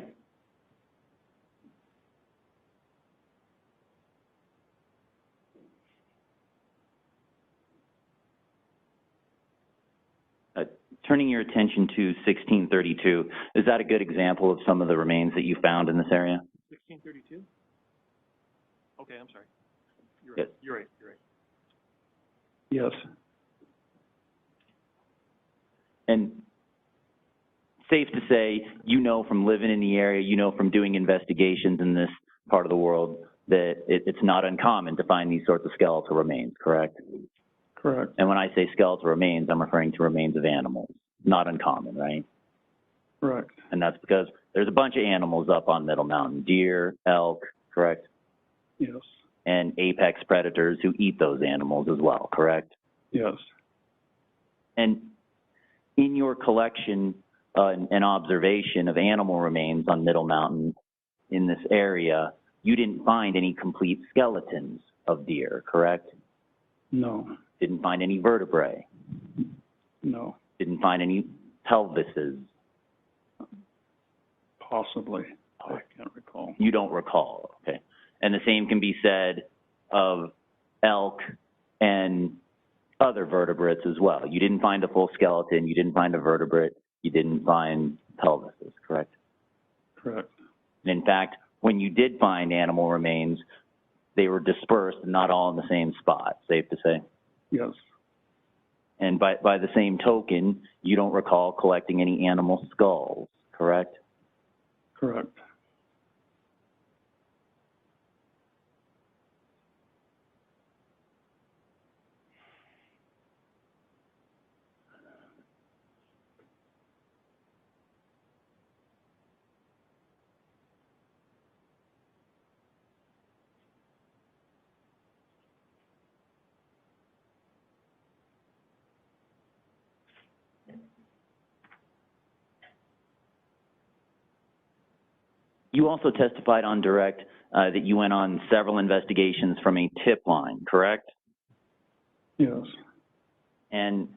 Speaker 2: Turning your attention to 1632, is that a good example of some of the remains that you found in this area?
Speaker 1: 1632? Okay, I'm sorry.
Speaker 2: Yes.
Speaker 1: You're right.
Speaker 3: yes,
Speaker 2: And safe to say, you know from living in the area, you know from doing investigations in this part of the world, that it's not uncommon to find these sorts of skeletal remains, correct?
Speaker 3: correct,
Speaker 2: And when I say skeletal remains, I'm referring to remains of animals. Not uncommon, right?
Speaker 3: correct,
Speaker 2: And that's because there's a bunch of animals up on Middle Mountain. Deer, elk, correct?
Speaker 3: Yes,
Speaker 2: and apex predators who eat those animals as well, correct?
Speaker 3: yes,
Speaker 2: And in your collection and observation of animal remains on Middle Mountain in this area, you didn't find any complete skeletons of deer, correct?
Speaker 3: no,
Speaker 2: Didn't find any vertebrae?
Speaker 3: no,
Speaker 2: Didn't find any pelvises?
Speaker 3: possibly. I can't recall.
Speaker 2: You don't recall, okay. And the same can be said of elk and other vertebrates as well. You didn't find a full skeleton, you didn't find a vertebrate, you didn't find pelvises, correct?
Speaker 3: Correct.
Speaker 2: And in fact, when you did find animal remains, they were dispersed and not all in the same spot, safe to say?
Speaker 3: Yes,
Speaker 2: And by the same token, you don't recall collecting any animal skulls, correct?
Speaker 3: correct.
Speaker 2: You also testified on direct that you went on several investigations from a tip line, correct?
Speaker 3: Yes,
Speaker 2: And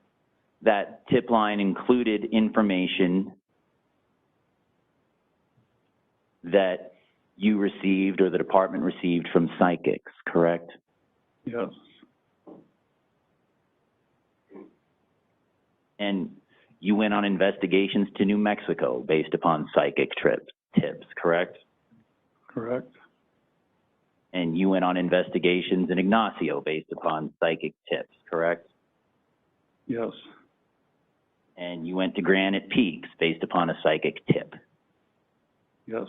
Speaker 2: that tip line included information that you received or the department received from psychics, correct?
Speaker 3: yes,
Speaker 2: And you went on investigations to New Mexico based upon psychic tips, correct?
Speaker 3: correct.
Speaker 2: And you went on investigations in Ignacio based upon psychic tips, correct?
Speaker 3: Yes,
Speaker 2: And you went to Granite Peaks based upon a psychic tip.
Speaker 3: yes,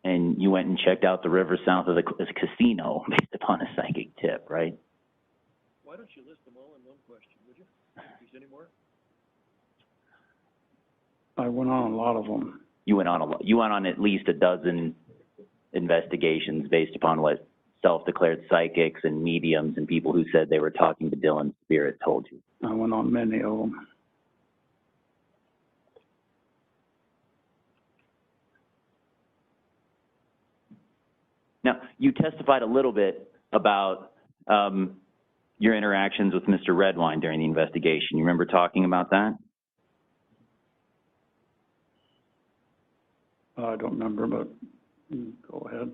Speaker 2: And you went and checked out the river south of the casino based upon a psychic tip, right?
Speaker 1: Why don't you list them all in one question, would you? Is there any more?
Speaker 3: I went on a lot of them.
Speaker 2: You went on at least a dozen investigations based upon what self-declared psychics and mediums and people who said they were talking to Dylan's spirit told you.
Speaker 3: I went on many of them.
Speaker 2: Now, you testified a little bit about your interactions with Mr. Redwine during the investigation. You remember talking about that?
Speaker 3: I don't remember, but go ahead.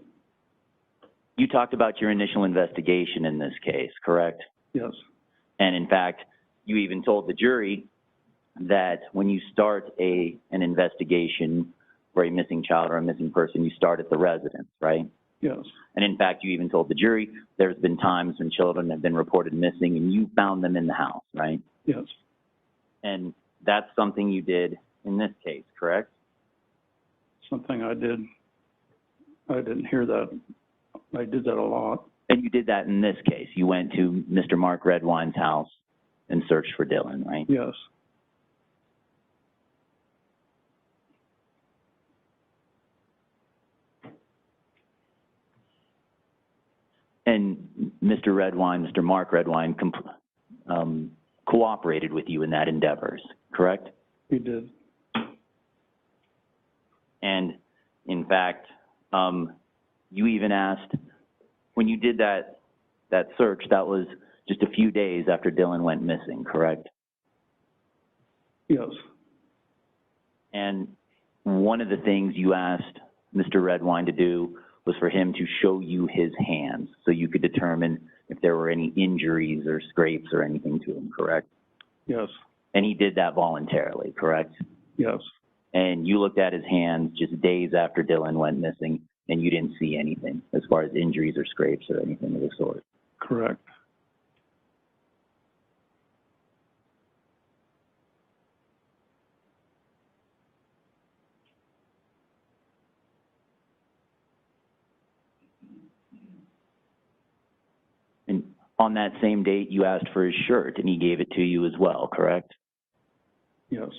Speaker 2: You talked about your initial investigation in this case, correct?
Speaker 3: Yes,
Speaker 2: And in fact, you even told the jury that when you start an investigation for a missing child or a missing person, you start at the residence, right?
Speaker 3: yes,
Speaker 2: And in fact, you even told the jury there's been times when children have been reported missing and you found them in the house, right?
Speaker 3: yes,
Speaker 2: And that's something you did in this case, correct?
Speaker 3: something I did. I didn't hear that. I did that a lot.
Speaker 2: And you did that in this case. You went to Mr. Mark Redwine's house and searched for Dylan, right?
Speaker 3: Yes,
Speaker 2: And Mr. Redwine, Mr. Mark Redwine, cooperated with you in that endeavors, correct?
Speaker 3: he did.
Speaker 2: And in fact, you even asked, when you did that search, that was just a few days after Dylan went missing, correct?
Speaker 3: Yes,
Speaker 2: And one of the things you asked Mr. Redwine to do was for him to show you his hands so you could determine if there were any injuries or scrapes or anything to him, correct?
Speaker 3: yes,
Speaker 2: And he did that voluntarily, correct?
Speaker 3: yes,
Speaker 2: And you looked at his hands just days after Dylan went missing, and you didn't see anything as far as injuries or scrapes or anything of the sort.
Speaker 3: correct.
Speaker 2: And on that same date, you asked for his shirt, and he gave it to you as well, correct?
Speaker 3: Yes,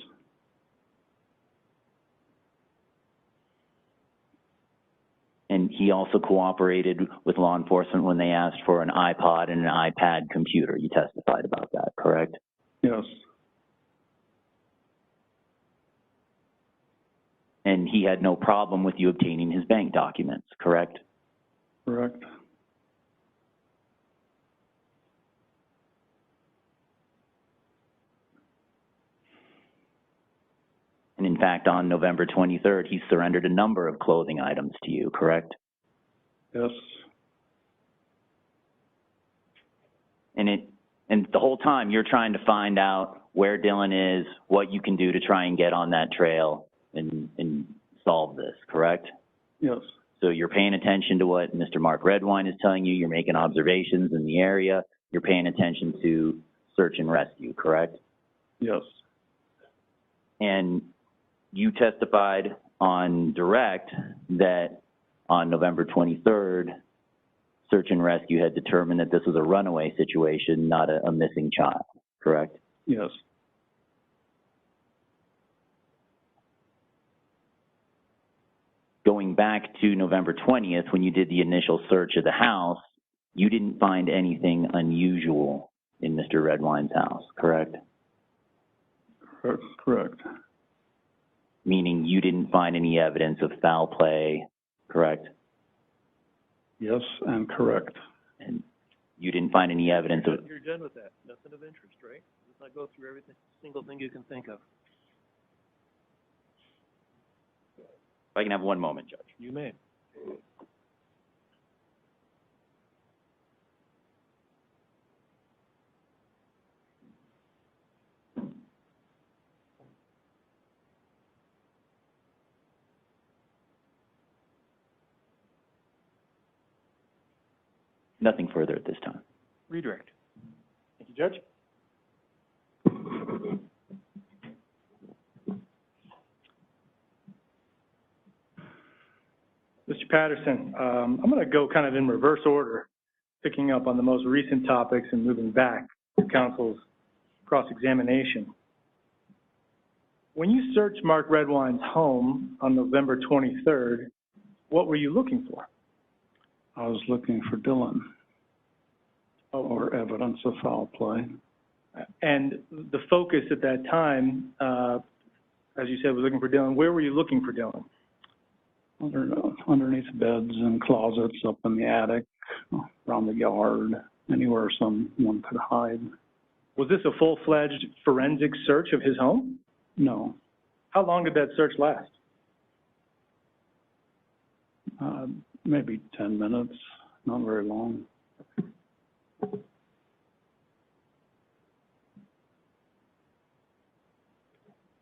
Speaker 2: And he also cooperated with law enforcement when they asked for an iPod and an iPad computer. You testified about that, correct?
Speaker 3: Yes,
Speaker 2: And he had no problem with you obtaining his bank documents, correct?
Speaker 3: correct.
Speaker 2: And in fact, on November 23rd, he surrendered a number of clothing items to you, correct?
Speaker 3: Yes,
Speaker 2: And the whole time you're trying to find out where Dylan is, what you can do to try and get on that trail and solve this, correct?
Speaker 3: yes,
Speaker 2: So you're paying attention to what Mr. Mark Redwine is telling you, you're making observations in the area, you're paying attention to search and rescue, correct?
Speaker 3: yes,
Speaker 2: And you testified on direct that on November 23rd, search and rescue had determined that this was a runaway situation, not a missing child, correct?
Speaker 3: yes,
Speaker 2: Going back to November 20th, when you did the initial search of the house, you didn't find anything unusual in Mr. Redwine's house, correct?
Speaker 3: correct.
Speaker 2: Meaning you didn't find any evidence of foul play, correct?
Speaker 3: Yes, and correct.
Speaker 2: And you didn't find any evidence of...
Speaker 1: You're done with that. Nothing of interest, right? Let's not go through everything, single thing you can think of.
Speaker 2: If I can have one moment, Judge.
Speaker 1: You may.
Speaker 2: Nothing further at this time.
Speaker 1: Redirect. Thank you, Judge.
Speaker 4: Mr. Patterson, I'm going to go kind of in reverse order, picking up on the most recent topics and moving back to counsel's cross-examination. When you searched Mark Redwine's home on November 23rd, what were you looking for?
Speaker 3: I was looking for Dylan or evidence of foul play.
Speaker 4: And the focus at that time, as you said, was looking for Dylan. Where were you looking for Dylan?
Speaker 3: Underneath beds and closets, up in the attic, around the yard, anywhere someone could hide.
Speaker 4: Was this a full-fledged forensic search of his home?
Speaker 3: No.
Speaker 4: How long did that search last?
Speaker 3: Maybe 10 minutes, not very long.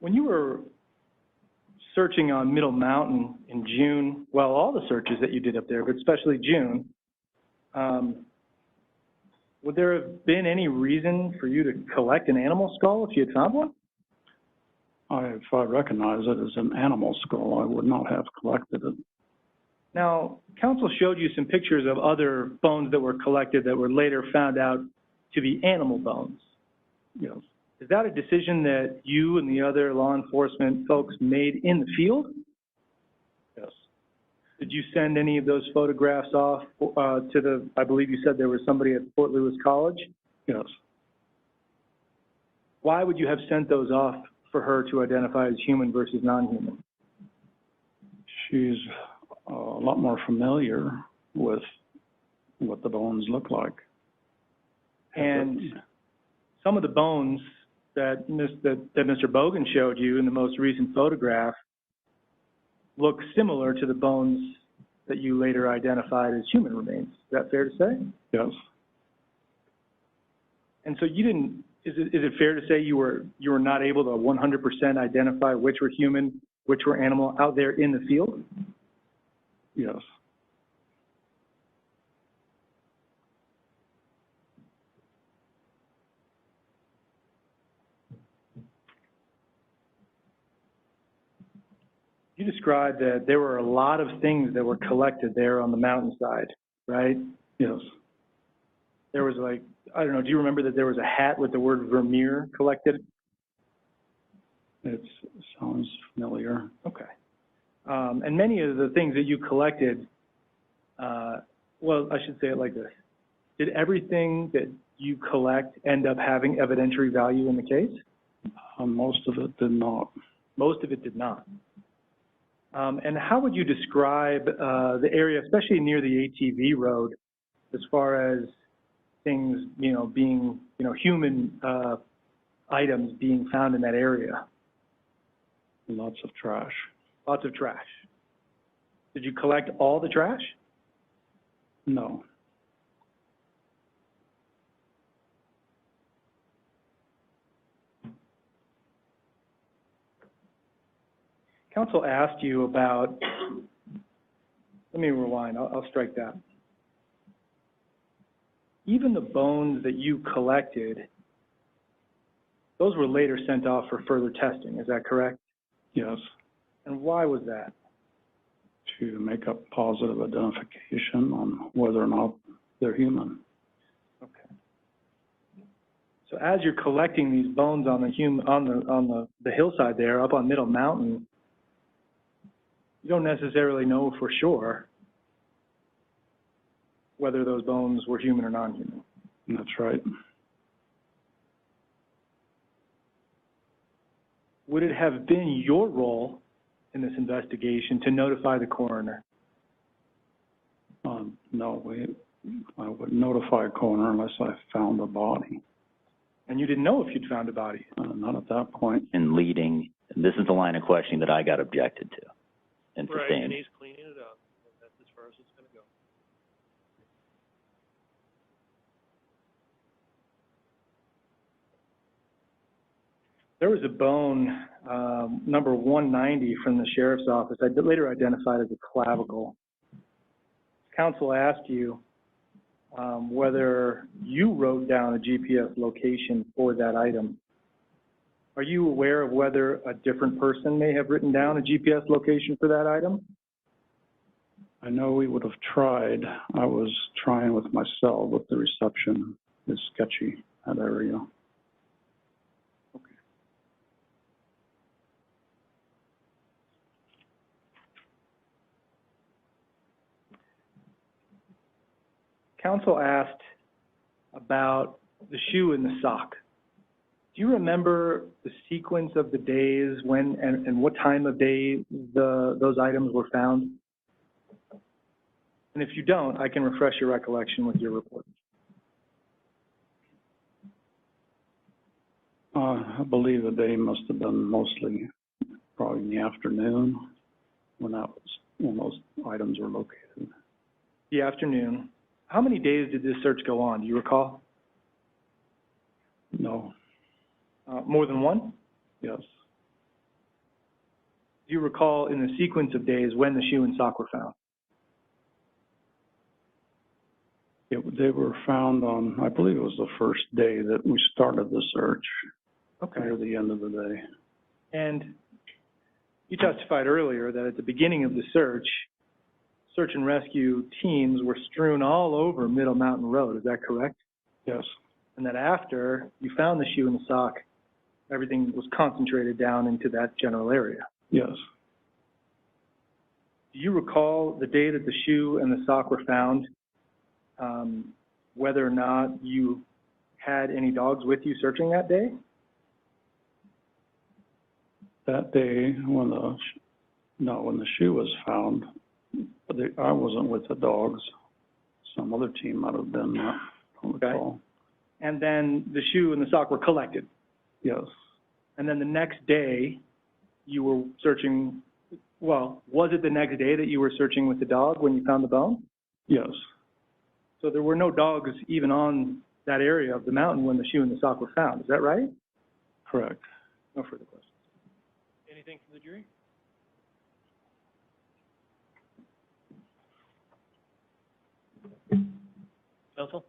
Speaker 4: When you were searching on Middle Mountain in June, well, all the searches that you did up there, but especially June, would there have been any reason for you to collect an animal skull if you had found one?
Speaker 3: If I recognize it as an animal skull, I would not have collected it.
Speaker 4: Now, counsel showed you some pictures of other bones that were collected that were later found out to be animal bones.
Speaker 3: Yes.
Speaker 4: Is that a decision that you and the other law enforcement folks made in the field?
Speaker 3: Yes.
Speaker 4: Did you send any of those photographs off to the, I believe you said there was somebody at Fort Lewis College?
Speaker 3: Yes.
Speaker 4: Why would you have sent those off for her to identify as human versus non-human?
Speaker 3: She's a lot more familiar with what the bones look like.
Speaker 4: And some of the bones that Mr. Bogan showed you in the most recent photograph look similar to the bones that you later identified as human remains. Is that fair to say?
Speaker 3: Yes.
Speaker 4: And so you didn't, is it fair to say you were not able to 100% identify which were human, which were animal out there in the field?
Speaker 3: Yes.
Speaker 4: You described that there were a lot of things that were collected there on the mountainside, right?
Speaker 3: Yes.
Speaker 4: There was like, I don't know, do you remember that there was a hat with the word Vermeer collected?
Speaker 3: It sounds familiar.
Speaker 4: Okay. And many of the things that you collected well, I should say it like this. Did everything that you collect end up having evidentiary value in the case?
Speaker 3: Most of it did not.
Speaker 4: Most of it did not. And how would you describe the area, especially near the ATV road, as far as things, being, human items being found in that area?
Speaker 3: Lots of trash.
Speaker 4: Lots of trash. Did you collect all the trash?
Speaker 3: No.
Speaker 4: Counsel asked you about, let me rewind, I'll strike that. Even the bones that you collected, those were later sent off for further testing, is that correct?
Speaker 3: Yes.
Speaker 4: And why was that?
Speaker 3: To make a positive identification on whether or not they're human.
Speaker 4: Okay. So as you're collecting these bones on the hillside there, up on Middle Mountain, you don't necessarily know for sure whether those bones were human or non-human.
Speaker 3: That's right.
Speaker 4: Would it have been your role in this investigation to notify the coroner?
Speaker 3: No, I would notify a coroner unless I found a body.
Speaker 4: And you didn't know if you'd found a body?
Speaker 3: Not at that point.
Speaker 2: And leading, this is the line of questioning that I got objected to and
Speaker 1: Right,
Speaker 2: sustained.
Speaker 1: and he's cleaning it up. That's as far as it's gonna go.
Speaker 4: There was a bone, number 190 from the sheriff's office, later identified as a clavicle. Counsel asked you whether you wrote down a GPS location for that item. Are you aware of whether a different person may have written down a GPS location for that item?
Speaker 3: I know we would have tried. I was trying with my cell, but the reception is sketchy, that area.
Speaker 4: Counsel asked about the shoe and the sock. Do you remember the sequence of the days when and what time of day those items were found? And if you don't, I can refresh your recollection with your report.
Speaker 3: I believe the day must have been mostly probably in the afternoon when those items were located.
Speaker 4: The afternoon. How many days did this search go on? Do you recall?
Speaker 3: No.
Speaker 4: More than one?
Speaker 3: Yes.
Speaker 4: Do you recall in the sequence of days when the shoe and sock were found?
Speaker 3: They were found on, I believe it was the first day that we started the search.
Speaker 4: Okay.
Speaker 3: Near the end of the day.
Speaker 4: And you testified earlier that at the beginning of the search and rescue teams were strewn all over Middle Mountain Road. Is that correct?
Speaker 3: Yes.
Speaker 4: And that after you found the shoe and the sock, everything was concentrated down into that general area.
Speaker 3: Yes.
Speaker 4: Do you recall the day that the shoe and the sock were found, whether or not you had any dogs with you searching that day?
Speaker 3: That day when the shoe was found, I wasn't with the dogs. Some other team might have been. I don't recall.
Speaker 4: And then the shoe and the sock were collected.
Speaker 3: Yes.
Speaker 4: And then the next day, you were searching. Well, was it the next day that you were searching with the dog when you found the bone?
Speaker 3: Yes.
Speaker 4: So there were no dogs even on that area of the mountain when the shoe and the sock were found. Is that right?
Speaker 3: Correct.
Speaker 4: No further questions.
Speaker 1: Anything from the jury? Counsel?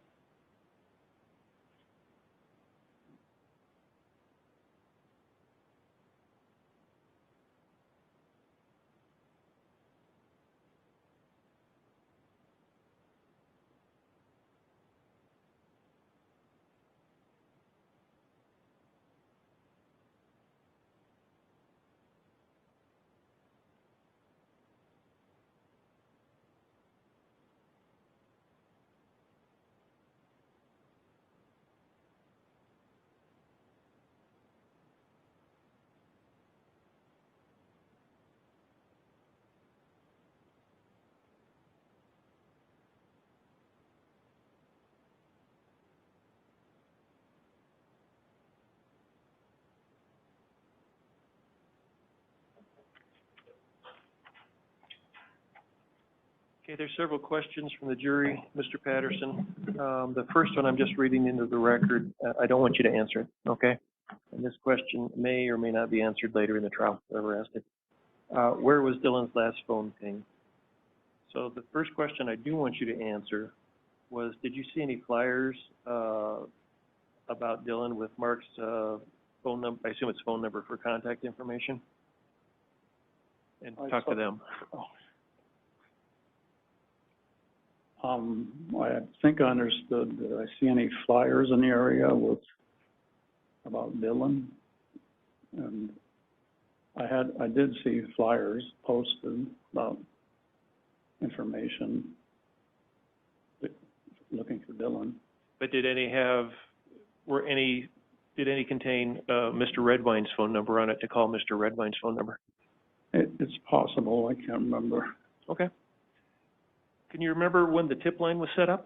Speaker 1: Okay, there's several questions from the jury, Mr. Patterson. The first one I'm just reading into the record. I don't want you to answer it, okay? And this question may or may not be answered later in the trial, whoever asked it. Where was Dylan's last phone ping? So the first question I do want you to answer was, did you see any flyers about Dylan with Mark's phone number? I assume it's phone number for contact information? And talk to them.
Speaker 3: I think I understood. Did I see any flyers in the area about Dylan? And I did see flyers posted about information looking for Dylan.
Speaker 1: But did any contain Mr. Redwine's phone number on it to call Mr. Redwine's phone number?
Speaker 3: It's possible. I can't remember.
Speaker 1: Okay. Can you remember when the tip line was set up?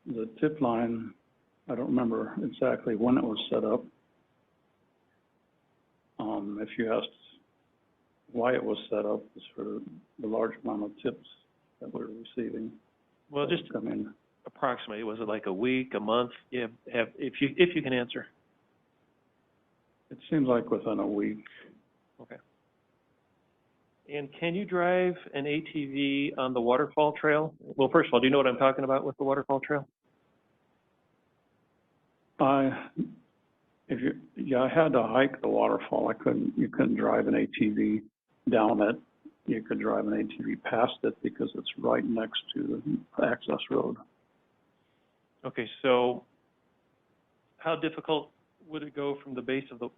Speaker 3: The tip line, I don't remember exactly when it was set up. If you asked why it was set up, it's for the large amount of tips that we're receiving.
Speaker 1: Well, just approximately, was it like a week, a month? Yeah, if you can answer.
Speaker 3: It seems like within a week.
Speaker 1: Okay. And can you drive an ATV on the waterfall trail? Well, first of all, do you know what I'm talking about with the waterfall trail? I had to hike the waterfall. You couldn't drive an ATV down it. You could drive an ATV past it because it's right next to the access road. Okay, so how difficult would it go from the base of the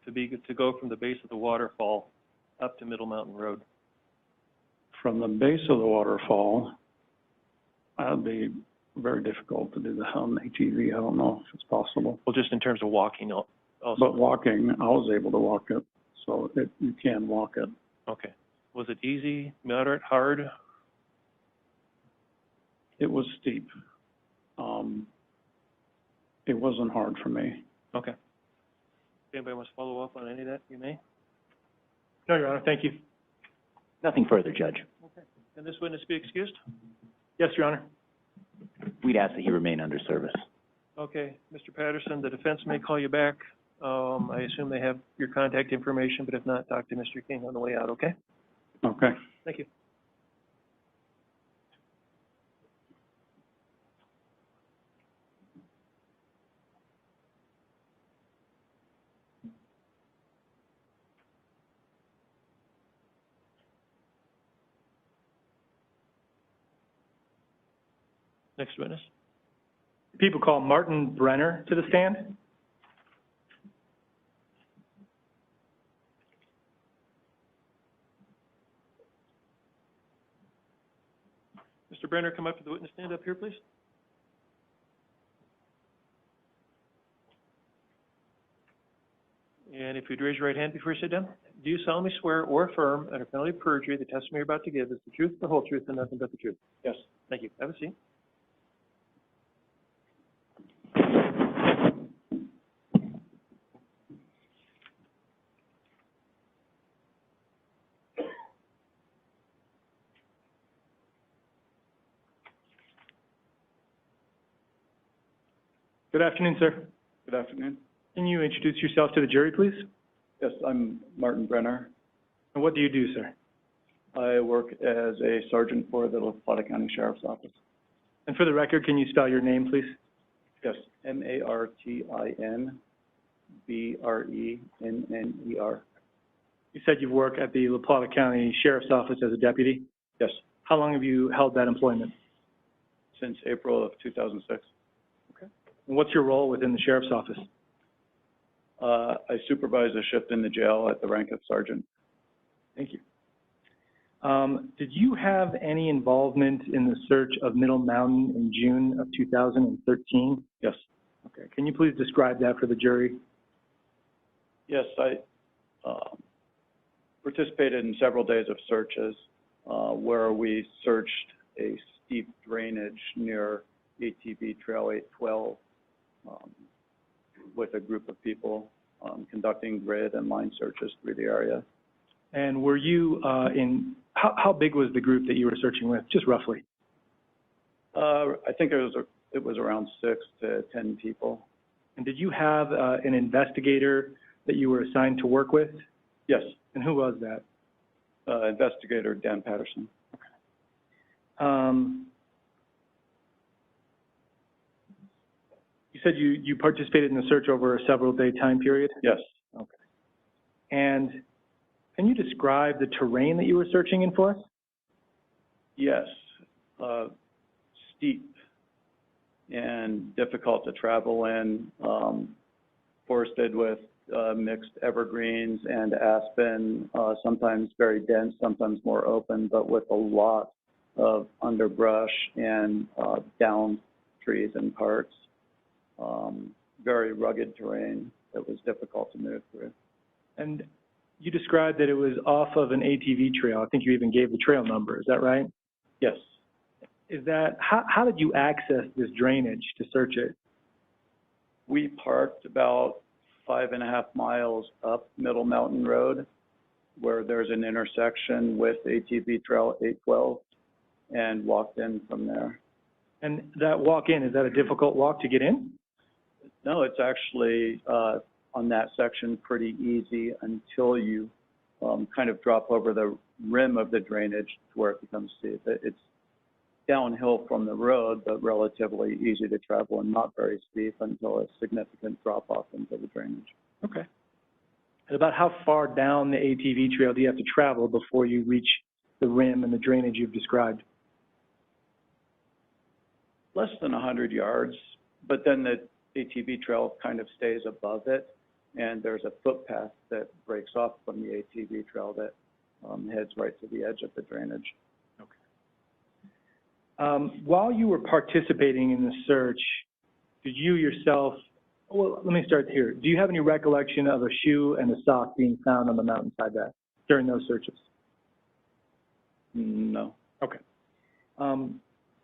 Speaker 1: waterfall up to Middle Mountain Road? From the base of the waterfall, that'd be very difficult to do that on an ATV. I don't know if it's possible. Well, just in terms of walking also. But walking, I was able to walk it, so you can walk it. Okay. Was it easy, moderate, hard? It was steep. It wasn't hard for me. Okay. If anybody wants to follow up on any of that, you may. No, Your Honor, thank you.
Speaker 2: Nothing further, Judge.
Speaker 1: Okay. Can this witness be excused? Yes, Your Honor.
Speaker 2: We'd ask that he remain under service.
Speaker 1: Okay, Mr. Patterson, the defense may call you back. I assume they have your contact information, but if not, talk to Mr. King on the way out, okay?
Speaker 3: Okay.
Speaker 1: Thank you. Next witness.
Speaker 4: People call Martin Brenner to the stand.
Speaker 1: Mr. Brenner, come up to the witness stand up here, please. And if you'd raise your right hand before you sit down. Do you solemnly swear or affirm under penalty of perjury the testimony you're about to give is the truth, the whole truth, and nothing but the truth?
Speaker 4: Yes.
Speaker 1: Thank you. Have a seat.
Speaker 4: Good afternoon, sir.
Speaker 3: Good afternoon.
Speaker 4: Can you introduce yourself to the jury, please?
Speaker 3: Yes, I'm Martin Brenner.
Speaker 4: And what do you do, sir?
Speaker 3: I work as a sergeant for the Plata County Sheriff's Office.
Speaker 4: And for the record, can you spell your name, please?
Speaker 3: Yes, MartinBrenner.
Speaker 4: You said you work at the La Plata County Sheriff's Office as a deputy?
Speaker 3: Yes,
Speaker 4: How long have you held that employment?
Speaker 3: since April of 2006.
Speaker 4: And what's your role within the Sheriff's Office?
Speaker 3: I supervise a shift in the jail at the rank of sergeant.
Speaker 4: Thank you. Did you have any involvement in the search of Middle Mountain in June of 2013?
Speaker 3: Yes.
Speaker 4: Okay. Can you please describe that for the jury?
Speaker 3: Yes, I participated in several days of searches where we searched a steep drainage near ATV Trail 812 with a group of people conducting grid and line searches through the area.
Speaker 4: And were you how big was the group that you were searching with, just roughly?
Speaker 3: I think it was around 6 to 10 people.
Speaker 4: And did you have an investigator that you were assigned to work with?
Speaker 3: Yes,
Speaker 4: And who was that?
Speaker 3: investigator Dan Patterson.
Speaker 4: You said you participated in the search over a several-day time period?
Speaker 3: Yes.
Speaker 4: Okay. And can you describe the terrain that you were searching in for us?
Speaker 3: Yes. Steep and difficult to travel in, forested with mixed evergreens and aspen, sometimes very dense, sometimes more open, but with a lot of underbrush and downed trees in parts. Very rugged terrain that was difficult to move through.
Speaker 4: And you described that it was off of an ATV trail. I think you even gave the trail number. Is that right?
Speaker 3: Yes.
Speaker 4: Is that, how did you access this drainage to search it?
Speaker 3: We parked about 5.5 miles up Middle Mountain Road, where there's an intersection with ATV Trail 812, and walked in from there.
Speaker 4: And that walk in, is that a difficult walk to get in?
Speaker 3: No, it's actually on that section pretty easy until you kind of drop over the rim of the drainage to where it becomes steep. It's downhill from the road, but relatively easy to travel and not very steep until a significant drop off into the drainage.
Speaker 4: Okay. And about how far down the ATV trail do you have to travel before you reach the rim and the drainage you've described?
Speaker 3: Less than 100 yards, but then the ATV trail kind of stays above it, and there's a footpath that breaks off from the ATV trail that heads right to the edge of the drainage.
Speaker 4: While you were participating in the search, did you yourself, well, let me start here. Do you have any recollection of a shoe and a sock being found on the mountainside there during those searches?
Speaker 3: No.
Speaker 4: Okay.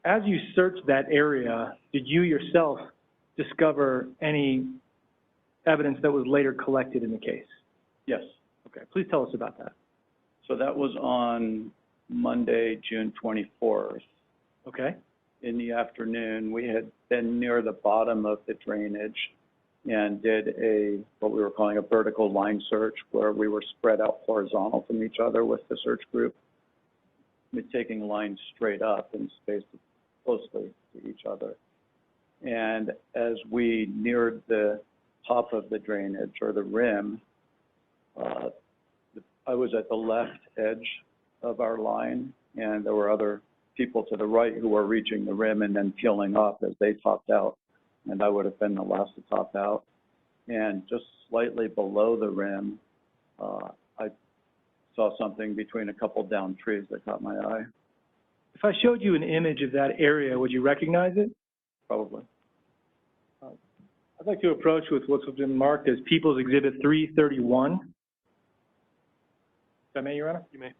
Speaker 4: As you searched that area, did you yourself discover any evidence that was later collected in the case?
Speaker 3: Yes.
Speaker 4: Okay, please tell us about that.
Speaker 3: So that was on Monday, June 24th.
Speaker 4: Okay.
Speaker 3: In the afternoon, we had been near the bottom of the drainage and did what we were calling a vertical line search, where we were spread out horizontal from each other with the search group, taking lines straight up and spaced closely to each other. And as we neared the top of the drainage, or the rim, I was at the left edge of our line, and there were other people to the right who were reaching the rim and then peeling off as they topped out, and I would have been the last to top out. And just slightly below the rim, I saw something between a couple downed trees that caught my eye.
Speaker 4: If I showed you an image of that area, would you recognize it?
Speaker 3: Probably.
Speaker 4: I'd like to approach with what's been marked as People's Exhibit 331. If I may, Your Honor?
Speaker 1: You may.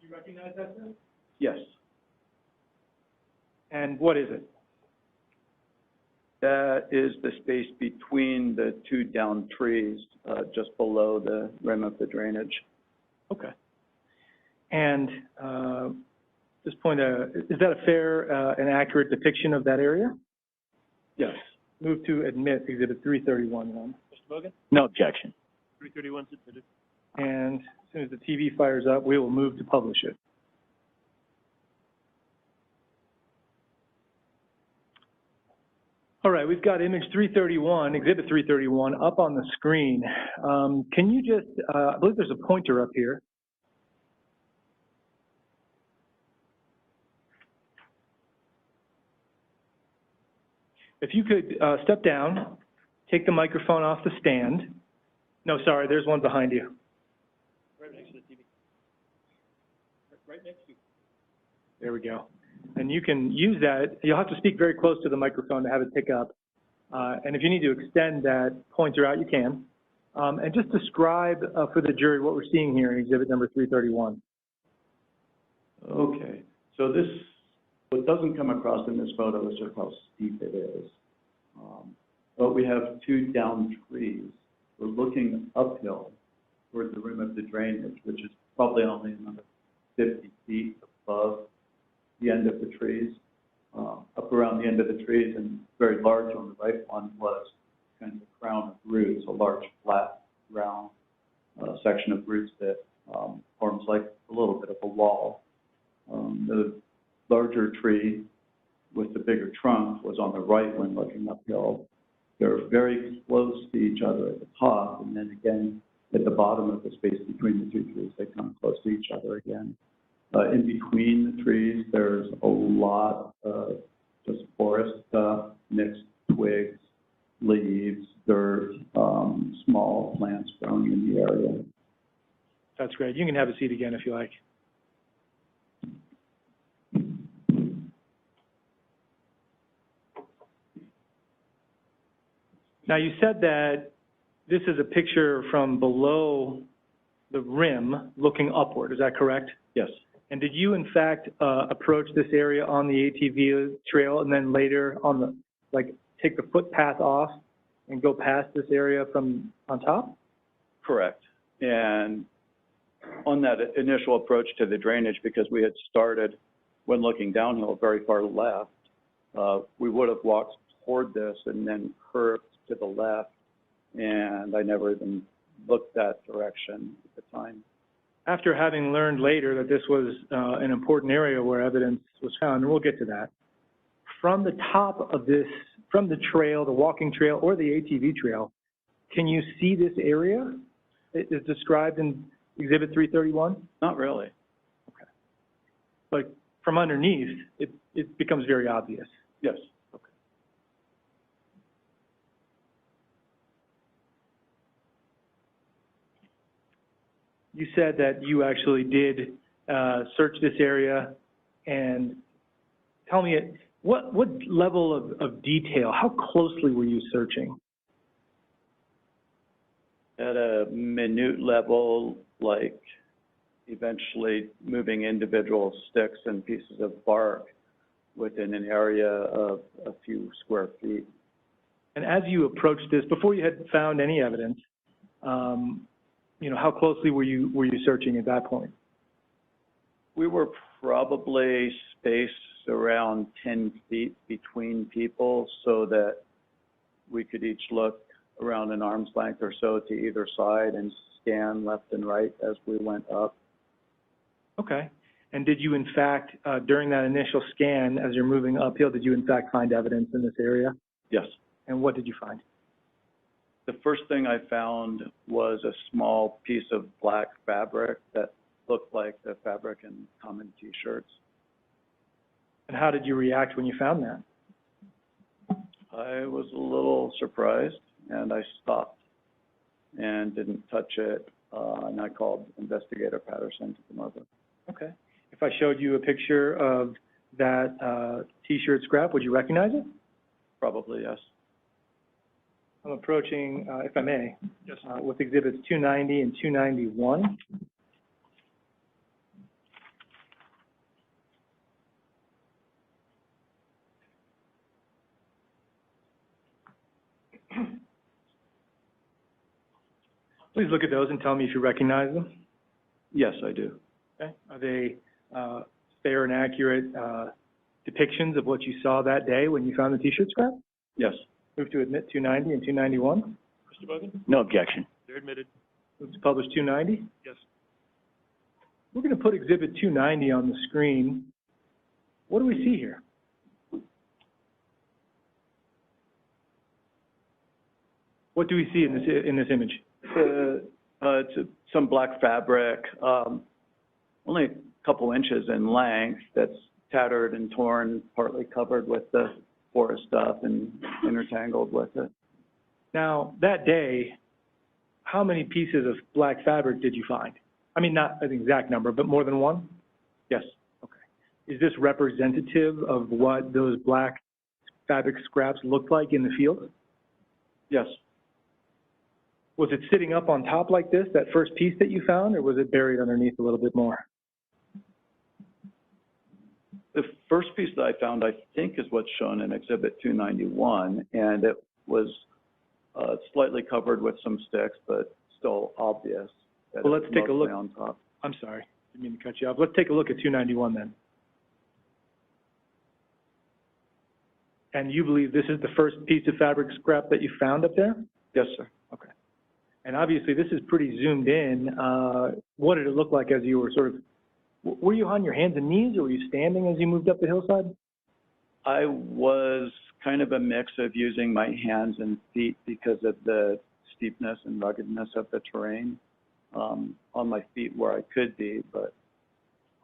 Speaker 4: You recognize that, sir?
Speaker 3: Yes.
Speaker 4: And what is it?
Speaker 3: That is the space between the two downed trees, just below the rim of the drainage.
Speaker 4: Okay. And at this point, is that a fair and accurate depiction of that area?
Speaker 3: Yes.
Speaker 4: Move to admit Exhibit 331, then.
Speaker 1: Mr. Bogan?
Speaker 2: No objection.
Speaker 1: 331 is admitted.
Speaker 4: And as soon as the TV fires up, we will move to publish it. All right, we've got image 331, Exhibit 331, up on the screen. Can you just, I believe there's a pointer up here. If you could step down, take the microphone off the stand. No, sorry, there's one behind you.
Speaker 1: Right next to the TV. Right next to you.
Speaker 4: There we go. And you can use that. You'll have to speak very close to the microphone to have it pick up. And if you need to extend that pointer out, you can. And just describe for the jury what we're seeing here in exhibit number 331.
Speaker 3: Okay. So what doesn't come across in this photo is just how steep it is.
Speaker 5: we have two down trees. We're looking uphill toward the rim of the drainage, which is probably only another 50 feet above the end of the trees. Up around the end of the trees, and very large on the right one, was kind of a crown of roots, a large flat, round section of roots that forms like a little bit of a wall. The larger tree with the bigger trunk was on the right when looking uphill. They're very close to each other at the top, and then again at the bottom of the space between the two trees, they come close to each other again. In between the trees, there's a lot of just forest stuff, mixed twigs, leaves, dirt, small plants growing in the area.
Speaker 4: That's great. You can have a seat again if you like. Now, you said that this is a picture from below the rim looking upward. Is that correct?
Speaker 5: Yes.
Speaker 4: And did you, in fact, approach this area on the ATV trail and then later on the, like, take the footpath off and go past this area from on top?
Speaker 5: Correct. And on that initial approach to the drainage, because we had started when looking downhill very far left, we would have walked toward this and then curved to the left, and I never even looked that direction at the time.
Speaker 4: After having learned later that this was an important area where evidence was found, and we'll get to that, from the top of this, from the trail, the walking trail, or the ATV trail, can you see this area? It is described in Exhibit 331?
Speaker 5: Not really.
Speaker 4: Okay. But from underneath, it becomes very obvious.
Speaker 5: Yes.
Speaker 4: Okay. You said that you actually did search this area, and tell me, what level of detail, how closely were you searching?
Speaker 5: At a minute level, like eventually moving individual sticks and pieces of bark within an area of a few square feet.
Speaker 4: And as you approached this, before you had found any evidence, you know, how closely were you searching at that point?
Speaker 5: We were probably spaced around 10 feet between people so that we could each look around an arm's length or so to either side and scan left and right as we went up.
Speaker 4: Okay. And did you, in fact, during that initial scan, as you're moving uphill, did you, in fact, find evidence in this area?
Speaker 5: Yes.
Speaker 4: And what did you find?
Speaker 5: The first thing I found was a small piece of black fabric that looked like the fabric in common T-shirts.
Speaker 4: And how did you react when you found that?
Speaker 5: I was a little surprised, and I stopped and didn't touch it, and I called Investigator Patterson to come over.
Speaker 4: Okay. If I showed you a picture of that T-shirt scrap, would you recognize it?
Speaker 5: Probably, yes.
Speaker 4: I'm approaching, if I may, yes, with Exhibits 290 and 291. Please look at those and tell me if you recognize them.
Speaker 5: Yes, I do.
Speaker 4: Okay. Are they fair and accurate depictions of what you saw that day when you found the T-shirt scrap?
Speaker 5: Yes.
Speaker 4: Move to admit 290 and 291.
Speaker 1: Mr. Bogan?
Speaker 2: No objection.
Speaker 1: They're admitted.
Speaker 4: Move to publish 290.
Speaker 1: Yes.
Speaker 4: We're going to put Exhibit 290 on the screen. What do we see here? What do we see in this image?
Speaker 5: It's some black fabric, only a couple inches in length, that's tattered and torn, partly covered with the forest stuff and intertangled with it.
Speaker 4: Now, that day, how many pieces of black fabric did you find? I mean, not an exact number, but more than one?
Speaker 5: Yes.
Speaker 4: Okay. Is this representative of what those black fabric scraps looked like in the field?
Speaker 5: Yes.
Speaker 4: Was it sitting up on top like this, that first piece that you found, or was it buried underneath a little bit more?
Speaker 5: The first piece that I found, I think, is what's shown in Exhibit 291, and it was Slightly covered with some sticks, but still obvious that
Speaker 4: Well,
Speaker 5: it's
Speaker 4: let's take a look.
Speaker 5: mostly on top.
Speaker 4: I'm sorry, didn't mean to cut you off. Let's take a look at 291 then. And you believe this is the first piece of fabric scrap that you found up there?
Speaker 5: Yes, sir.
Speaker 4: Okay. And obviously, this is pretty zoomed in. What did it look like as you were sort of, were you on your hands and knees, or were you standing as you moved up the hillside?
Speaker 5: I was kind of a mix of using my hands and feet because of the steepness and ruggedness of the terrain. On my feet where I could be, but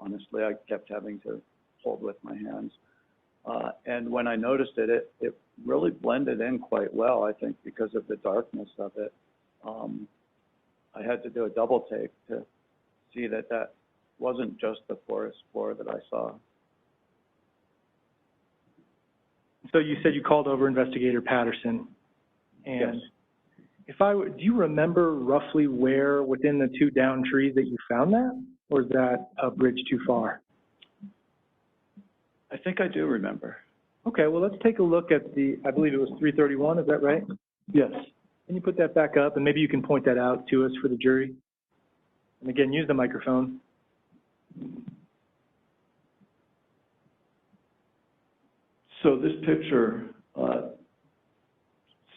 Speaker 5: honestly, I kept having to hold with my hands. And when I noticed it, it really blended in quite well, I think, because of the darkness of it. I had to do a double take to see that that wasn't just the forest floor that I saw.
Speaker 4: So you said you called over Investigator Patterson. And
Speaker 5: Yes.
Speaker 4: do you remember roughly where within the two down trees that you found that? Or is that a bridge too far?
Speaker 5: I think I do remember.
Speaker 4: Okay, well, let's take a look at I believe it was 331, is that right?
Speaker 5: Yes.
Speaker 4: Can you put that back up, and maybe you can point that out to us for the jury? And again, use the microphone.
Speaker 5: So this picture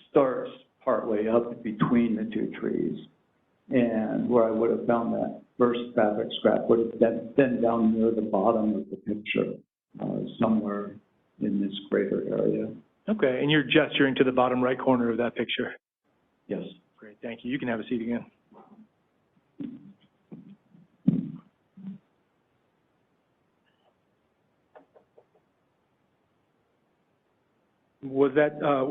Speaker 5: starts partway up between the two trees, and where I would have found that first fabric scrap would have been down near the bottom of the picture, somewhere in this greater area.
Speaker 4: Okay, and you're gesturing to the bottom right corner of that picture.
Speaker 5: Yes.
Speaker 4: Great, thank you. You can have a seat again. Were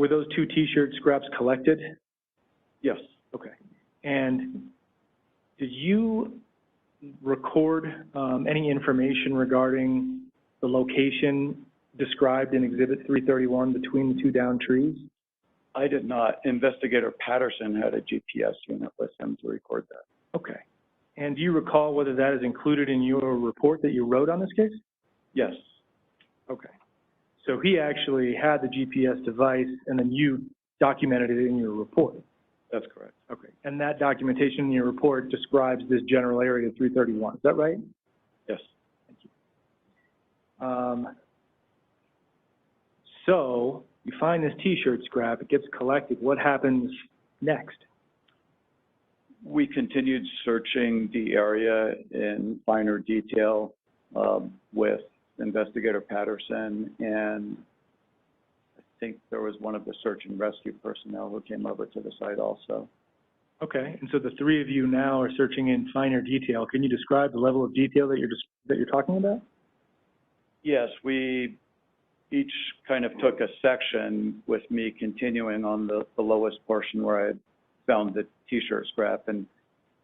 Speaker 4: those two T-shirt scraps collected?
Speaker 5: Yes.
Speaker 4: Okay. And did you record any information regarding the location described in Exhibit 331 between the two down trees?
Speaker 5: I did not. Investigator Patterson had a GPS unit with him to record that.
Speaker 4: Okay. And do you recall whether that is included in your report that you wrote on this case?
Speaker 5: Yes.
Speaker 4: Okay. So he actually had the GPS device, and then you documented it in your report?
Speaker 5: That's correct.
Speaker 4: Okay. And that documentation in your report describes this general area of 331. Is that right?
Speaker 5: Yes.
Speaker 4: Thank you. So you find this T-shirt scrap, it gets collected. What happens next?
Speaker 5: We continued searching the area in finer detail with Investigator Patterson, and I think there was one of the search and rescue personnel who came over to the site also.
Speaker 4: Okay, and so the three of you now are searching in finer detail. Can you describe the level of detail that you're talking about?
Speaker 5: Yes, we each kind of took a section with me continuing on the lowest portion where I had found the T-shirt scrap and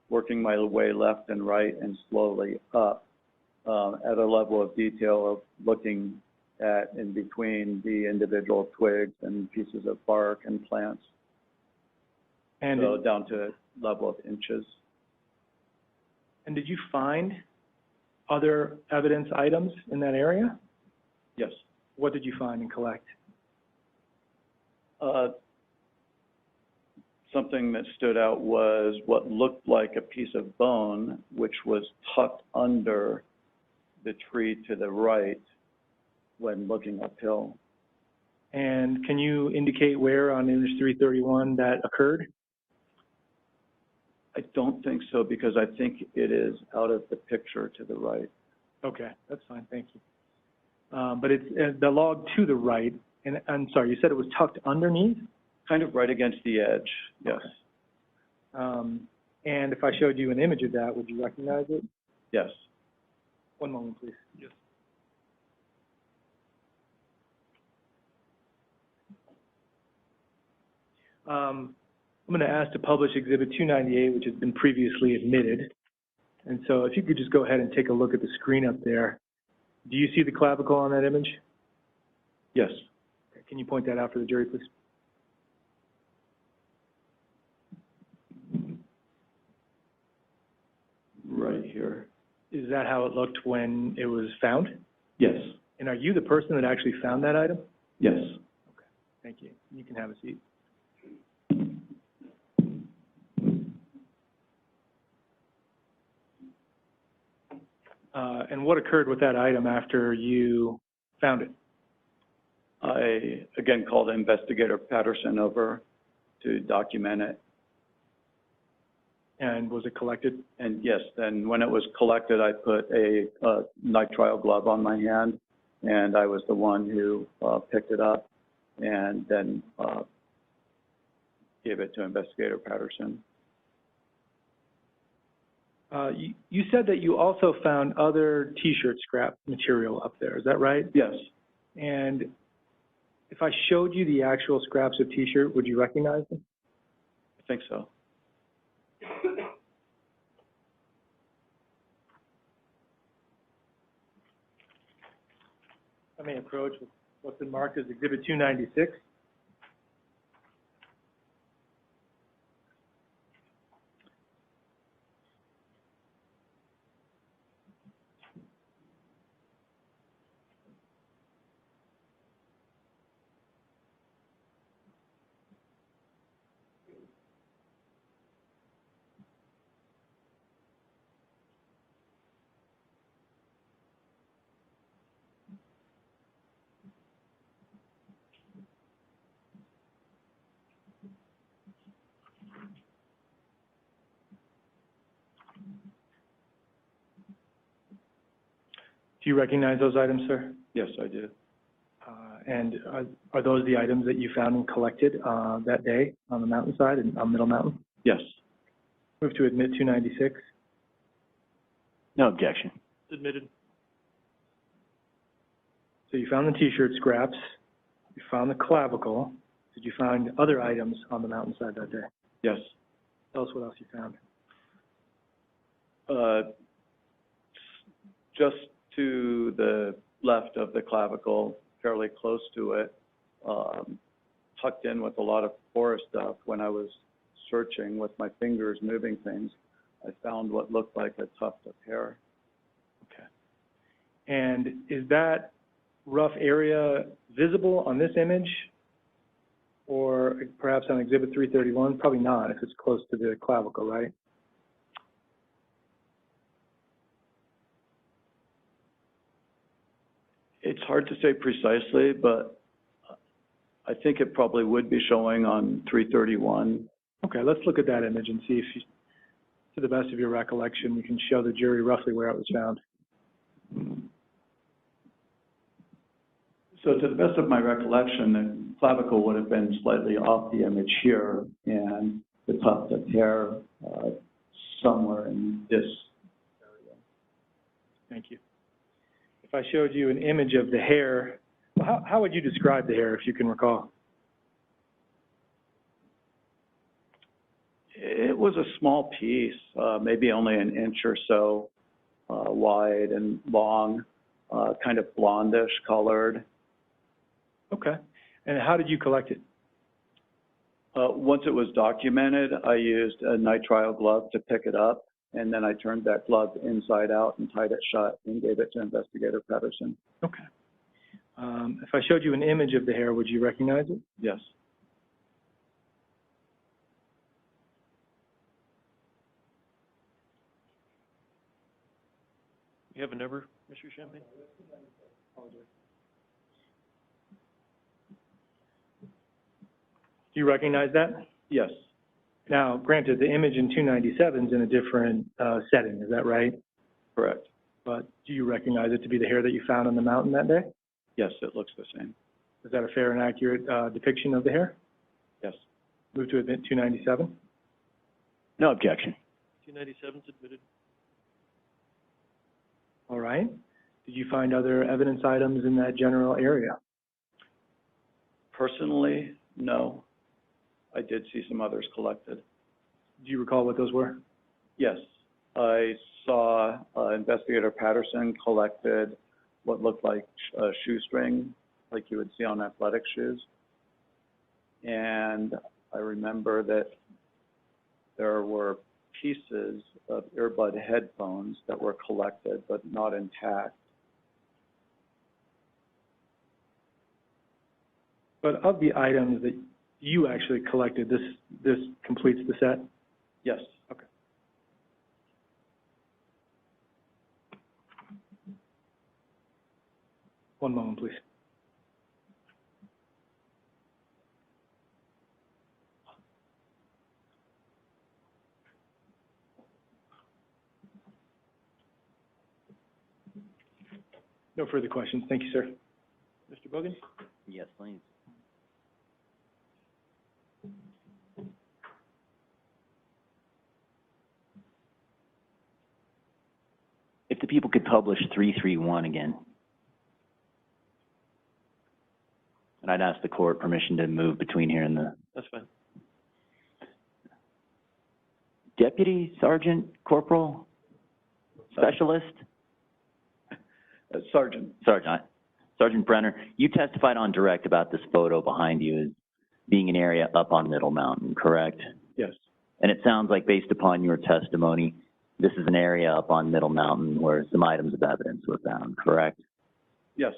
Speaker 5: working my way left and right and slowly up at a level of detail of looking at in between the individual twigs and pieces of bark and plants.
Speaker 4: And
Speaker 5: so down to a level of inches.
Speaker 4: And did you find other evidence items in that area?
Speaker 5: Yes.
Speaker 4: What did you find and collect?
Speaker 5: Something that stood out was what looked like a piece of bone, which was tucked under the tree to the right when looking uphill.
Speaker 4: And can you indicate where on image 331 that occurred?
Speaker 5: I don't think so, because I think it is out of the picture to the right.
Speaker 4: Okay, that's fine, thank you. But it's the log to the right, and I'm sorry, you said it was tucked underneath?
Speaker 5: Kind of right against the edge, yes.
Speaker 4: Okay. And if I showed you an image of that, would you recognize it?
Speaker 5: Yes.
Speaker 4: One moment, please. Yes. I'm going to ask to publish Exhibit 298, which has been previously admitted. And so if you could just go ahead and take a look at the screen up there. Do you see the clavicle on that image?
Speaker 5: Yes.
Speaker 4: Okay. Can you point that out for the jury, please?
Speaker 5: Right here.
Speaker 4: Is that how it looked when it was found?
Speaker 5: Yes.
Speaker 4: And are you the person that actually found that item?
Speaker 5: Yes.
Speaker 4: Okay, thank you. You can have a seat. And what occurred with that item after you found it?
Speaker 5: I, again, called Investigator Patterson over to document it.
Speaker 4: And was it collected?
Speaker 5: And yes, then when it was collected, I put a nitrile glove on my hand, and I was the one who picked it up and then gave it to Investigator Patterson.
Speaker 4: You said that you also found other T-shirt scrap material up there. Is that right?
Speaker 5: Yes,
Speaker 4: And if I showed you the actual scraps of T-shirt, would you recognize them?
Speaker 5: I think so.
Speaker 4: I may approach with what's been marked as Exhibit 296. Do you recognize those items, sir?
Speaker 5: Yes, I do.
Speaker 4: And are those the items that you found and collected that day on the mountainside and on Middle Mountain?
Speaker 5: Yes.
Speaker 4: Move to admit 296.
Speaker 2: No objection.
Speaker 1: Admitted.
Speaker 4: So you found the T-shirt scraps, you found the clavicle. Did you find other items on the mountainside that day?
Speaker 5: Yes.
Speaker 4: Tell us what else you found.
Speaker 5: Just to the left of the clavicle, fairly close to it, tucked in with a lot of forest stuff. When I was searching with my fingers moving things, I found what looked like a tuft of hair.
Speaker 4: Okay. And is that rough area visible on this image or perhaps on Exhibit 331? Probably not if it's close to the clavicle, right?
Speaker 5: It's hard to say precisely, but I think it probably would be showing on 331.
Speaker 4: Okay, let's look at that image and see if, you, to the best of your recollection, you can show the jury roughly where it was found.
Speaker 5: So to the best of my recollection, the clavicle would have been slightly off the image here, and the tuft of hair somewhere in this area.
Speaker 4: Thank you. If I showed you an image of the hair, well, how would you describe the hair, if you can recall?
Speaker 5: It was a small piece, maybe only an inch or so wide and long, kind of blondish colored.
Speaker 4: Okay. And how did you collect it?
Speaker 5: Once it was documented, I used a nitrile glove to pick it up, and then I turned that glove inside out and tied it shut and gave it to Investigator Patterson.
Speaker 4: Okay. If I showed you an image of the hair, would you recognize it?
Speaker 5: Yes.
Speaker 1: You have a number, Mr. Champagne?
Speaker 4: Do you recognize that?
Speaker 5: Yes.
Speaker 4: Now, granted, the image in 297 is in a different setting, is that right?
Speaker 5: Correct.
Speaker 4: But do you recognize it to be the hair that you found on the mountain that day?
Speaker 5: Yes, it looks the same.
Speaker 4: Is that a fair and accurate depiction of the hair?
Speaker 5: Yes.
Speaker 4: Move to admit 297.
Speaker 2: No objection.
Speaker 1: 297 is admitted.
Speaker 4: All right. Did you find other evidence items in that general area?
Speaker 5: Personally, no. I did see some others collected.
Speaker 4: Do you recall what those were?
Speaker 5: Yes. I saw Investigator Patterson collected what looked like a shoestring, like you would see on athletic shoes. And I remember that there were pieces of earbud headphones that were collected but not intact.
Speaker 4: But of the items that you actually collected, this completes the set?
Speaker 5: Yes.
Speaker 4: Okay. One moment, please. No further questions. Thank you, sir.
Speaker 1: Mr. Bogan?
Speaker 2: Yes, please. If the people could publish 331 again. And I'd ask the court permission to move between here and the
Speaker 1: That's fine.
Speaker 2: deputy, sergeant, corporal, specialist?
Speaker 5: Sergeant.
Speaker 2: Sergeant Brenner, you testified on direct about this photo behind you as being an area up on Middle Mountain, correct?
Speaker 5: Yes.
Speaker 2: And it sounds like based upon your testimony, this is an area up on Middle Mountain where some items of evidence were found, correct?
Speaker 5: Yes.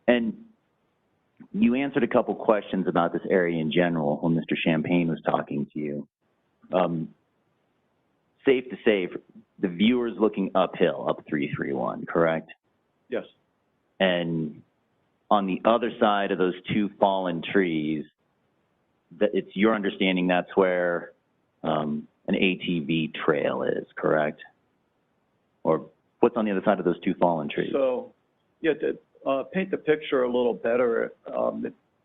Speaker 2: And you answered a couple questions about this area in general when Mr. Champagne was talking to you. Safe to say, the viewer's looking uphill, up 331, correct?
Speaker 5: Yes.
Speaker 2: And on the other side of those two fallen trees, that it's your understanding that's where an ATV trail is, correct? Or what's on the other side of those two fallen trees?
Speaker 5: So, yeah, to paint the picture a little better,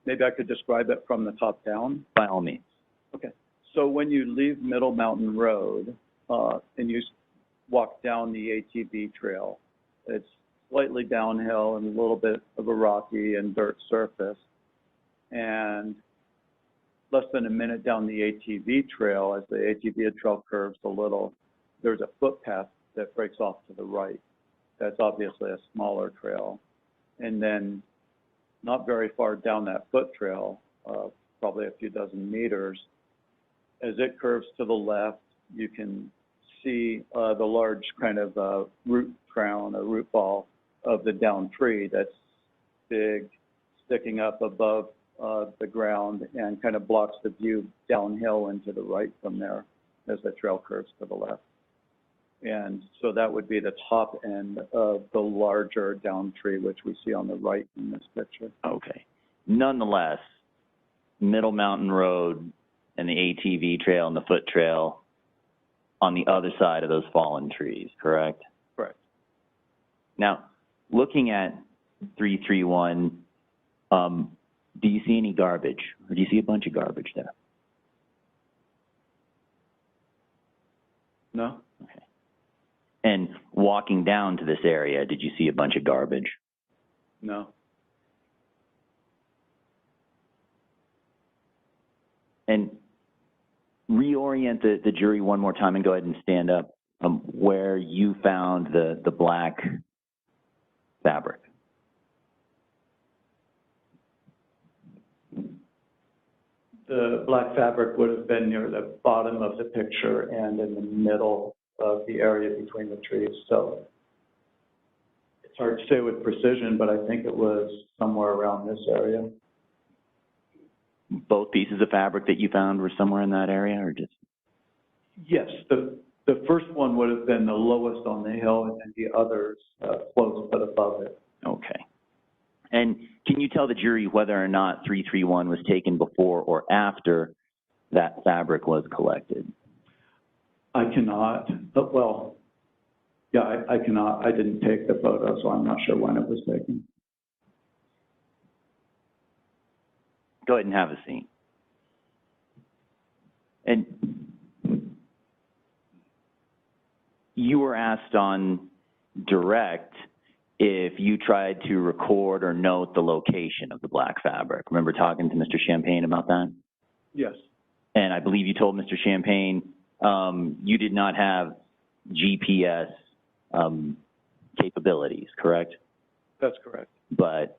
Speaker 5: maybe I could describe it from the top down.
Speaker 2: By all means.
Speaker 5: Okay. So when you leave Middle Mountain Road and you walk down the ATV trail, it's slightly downhill and a little bit of a rocky and dirt surface. And less than a minute down the ATV trail, as the ATV trail curves a little, there's a footpath that breaks off to the right. That's obviously a smaller trail. And then not very far down that foot trail, probably a few dozen meters, as it curves to the left, you can see the large kind of root crown or root ball of the downed tree that's big, sticking up above the ground and kind of blocks the view downhill and to the right from there as the trail curves to the left. And so that would be the top end of the larger downed tree, which we see on the right in this picture.
Speaker 2: Okay. Nonetheless, Middle Mountain Road and the ATV trail and the foot trail on the other side of those fallen trees, correct?
Speaker 5: Correct.
Speaker 2: Now, looking at 331, do you see any garbage, or do you see a bunch of garbage there?
Speaker 5: No?
Speaker 2: Okay. And walking down to this area, did you see a bunch of garbage?
Speaker 5: No.
Speaker 2: And reorient the jury one more time and go ahead and stand up where you found the black fabric.
Speaker 5: The black fabric would have been near the bottom of the picture and in the middle of the area between the trees. So it's hard to say with precision, but I think it was somewhere around this area.
Speaker 2: Both pieces of fabric that you found were somewhere in that area, or just?
Speaker 5: Yes, the first one would have been the lowest on the hill, and then the others close but above it.
Speaker 2: Okay. And can you tell the jury whether or not 331 was taken before or after that fabric was collected?
Speaker 5: I cannot, but well, yeah, I cannot. I didn't take the photo, so I'm not sure when it was taken.
Speaker 2: Go ahead and have a seat. And you were asked on direct if you tried to record or note the location of the black fabric. Remember talking to Mr. Champagne about that?
Speaker 5: Yes.
Speaker 2: And I believe you told Mr. Champagne you did not have GPS capabilities, correct?
Speaker 5: That's correct.
Speaker 2: But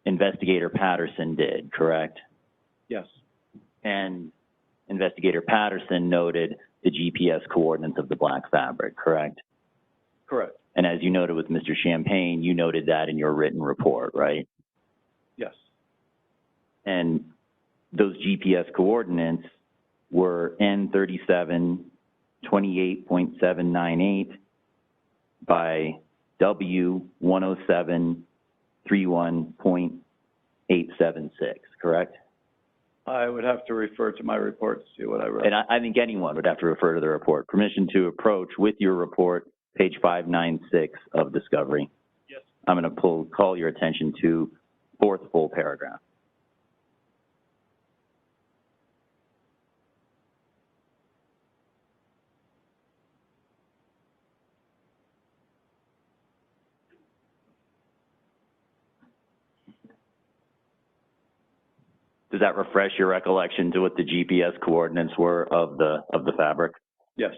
Speaker 2: Investigator Patterson did, correct?
Speaker 5: Yes.
Speaker 2: And Investigator Patterson noted the GPS coordinates of the black fabric, correct?
Speaker 5: Correct.
Speaker 2: And as you noted with Mr. Champagne, you noted that in your written report, right?
Speaker 5: Yes.
Speaker 2: And those GPS coordinates were N37 28.798 by W 107 331.876, correct?
Speaker 5: I would have to refer to my report to see what I wrote.
Speaker 2: And I think anyone would have to refer to the report. Permission to approach with your report, page 596 of discovery.
Speaker 1: Yes.
Speaker 2: I'm going to call your attention to fourth full paragraph. Does that refresh your recollection to what the GPS coordinates were of the fabric?
Speaker 5: Yes.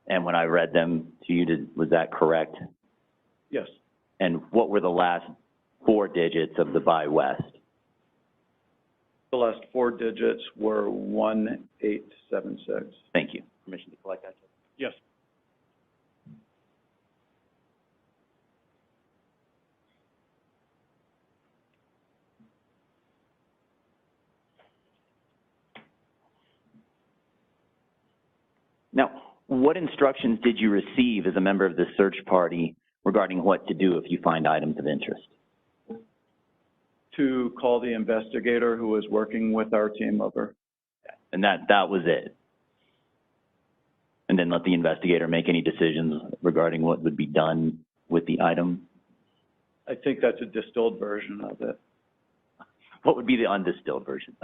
Speaker 2: And when I read them to you, was that correct?
Speaker 5: Yes.
Speaker 2: And what were the last 4 digits of the by west?
Speaker 5: The last 4 digits were 1876.
Speaker 2: Thank you. Permission to collect that?
Speaker 1: Yes.
Speaker 2: Now, what instructions did you receive as a member of the search party regarding what to do if you find items of interest?
Speaker 5: To call the investigator who was working with our team over.
Speaker 2: And that was it? And then let the investigator make any decisions regarding what would be done with the item?
Speaker 5: I think that's a distilled version of it.
Speaker 2: What would be the undistilled version?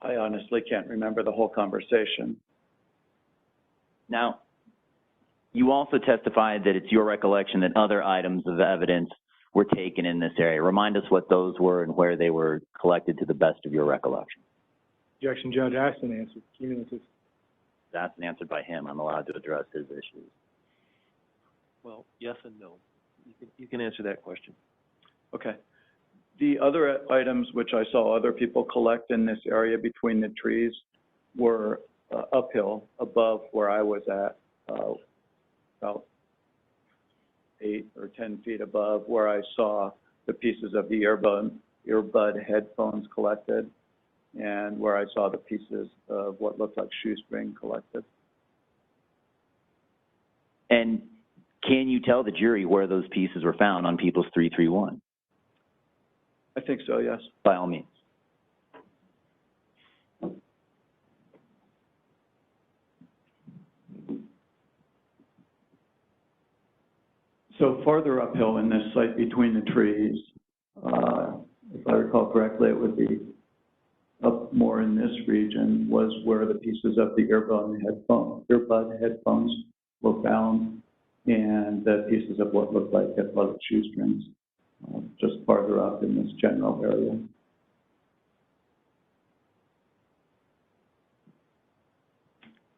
Speaker 5: I honestly can't remember the whole conversation.
Speaker 2: Now, you also testified that it's your recollection that other items of evidence were taken in this area. Remind us what those were and where they were collected to the best of your recollection.
Speaker 4: Objection, Judge Ashton answered. Cumulative.
Speaker 2: That's answered by him. I'm allowed to address his issues.
Speaker 1: Well, yes and no. You can answer that question.
Speaker 5: Okay. The other items which I saw other people collect in this area between the trees were uphill above where I was at, about 8 or 10 feet above where I saw the pieces of the earbud headphones collected and where I saw the pieces of what looked like shoestring collected.
Speaker 2: And can you tell the jury where those pieces were found on People's 331?
Speaker 5: I think so, yes.
Speaker 2: By all means.
Speaker 5: So farther uphill in this site between the trees, if I recall correctly, it would be up more in this region, was where the pieces of the earbud headphones were found, and the pieces of what looked like athletic shoestrings, just farther up in this general area.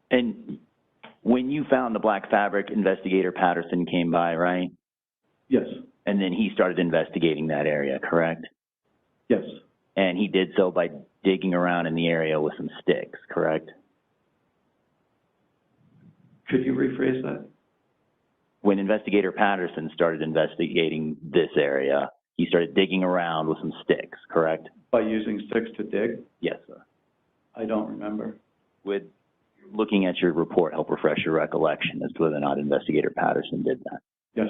Speaker 2: And when you found the black fabric, Investigator Patterson came by, right?
Speaker 5: Yes.
Speaker 2: And then he started investigating that area, correct?
Speaker 5: Yes.
Speaker 2: And he did so by digging around in the area with some sticks, correct?
Speaker 5: Could you rephrase that?
Speaker 2: When Investigator Patterson started investigating this area, he started digging around with some sticks, correct?
Speaker 5: By using sticks to dig?
Speaker 2: Yes, sir.
Speaker 5: I don't remember.
Speaker 2: Would looking at your report help refresh your recollection as to whether or not Investigator Patterson did that?
Speaker 5: Yes.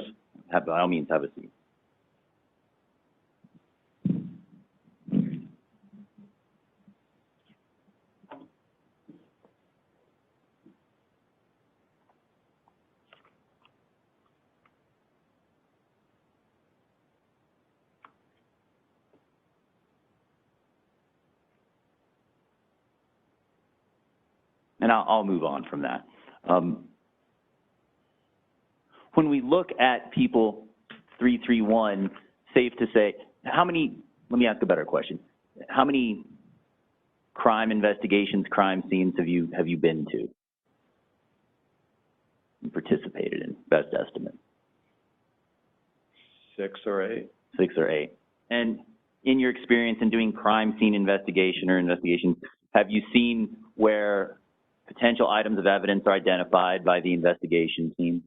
Speaker 2: By all means, have a seat. And I'll move on from that. When we look at People 331, safe to say, how many, let me ask a better question. How many crime investigations, crime scenes have you been to and participated in, best estimate?
Speaker 5: 6 or 8.
Speaker 2: 6 or 8. And in your experience in doing crime scene investigation or investigations, have you seen where potential items of evidence are identified by the investigation team?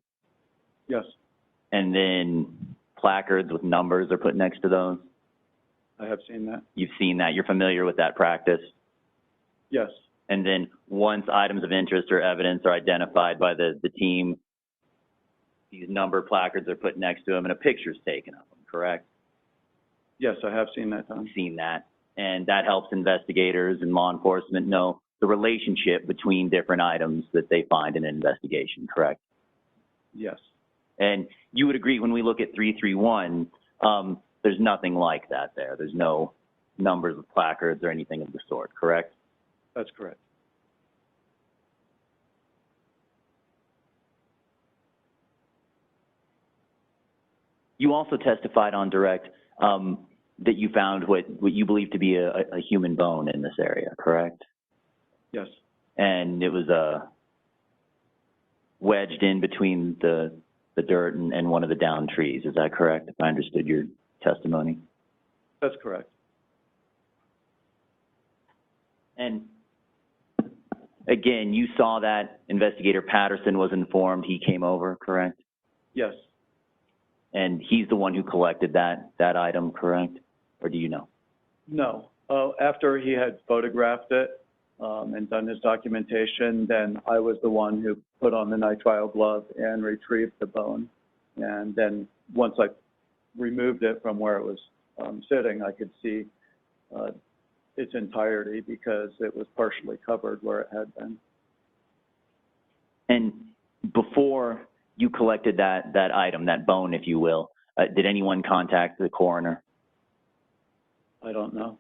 Speaker 5: Yes.
Speaker 2: And then placards with numbers are put next to those?
Speaker 5: I have seen that.
Speaker 2: You've seen that. You're familiar with that practice?
Speaker 5: Yes.
Speaker 2: And then once items of interest or evidence are identified by the team, these number placards are put next to them and a picture's taken of them, correct?
Speaker 5: Yes, I have seen that done.
Speaker 2: Seen that. And that helps investigators and law enforcement know the relationship between different items that they find in an investigation, correct?
Speaker 5: Yes.
Speaker 2: And you would agree when we look at 331, there's nothing like that there. There's no numbers of placards or anything of the sort, correct?
Speaker 5: That's correct.
Speaker 2: You also testified on direct that you found what you believe to be a human bone in this area, correct?
Speaker 5: Yes.
Speaker 2: And it was wedged in between the dirt and one of the downed trees. Is that correct, if I understood your testimony?
Speaker 5: That's correct.
Speaker 2: And again, you saw that Investigator Patterson was informed. He came over, correct?
Speaker 5: Yes.
Speaker 2: And he's the one who collected that item, correct? Or do you know?
Speaker 5: No. After he had photographed it and done his documentation, then I was the one who put on the nitrile glove and retrieved the bone. And then once I removed it from where it was sitting, I could see its entirety because it was partially covered where it had been.
Speaker 2: And before you collected that item, that bone, if you will, did anyone contact the coroner?
Speaker 5: I don't know.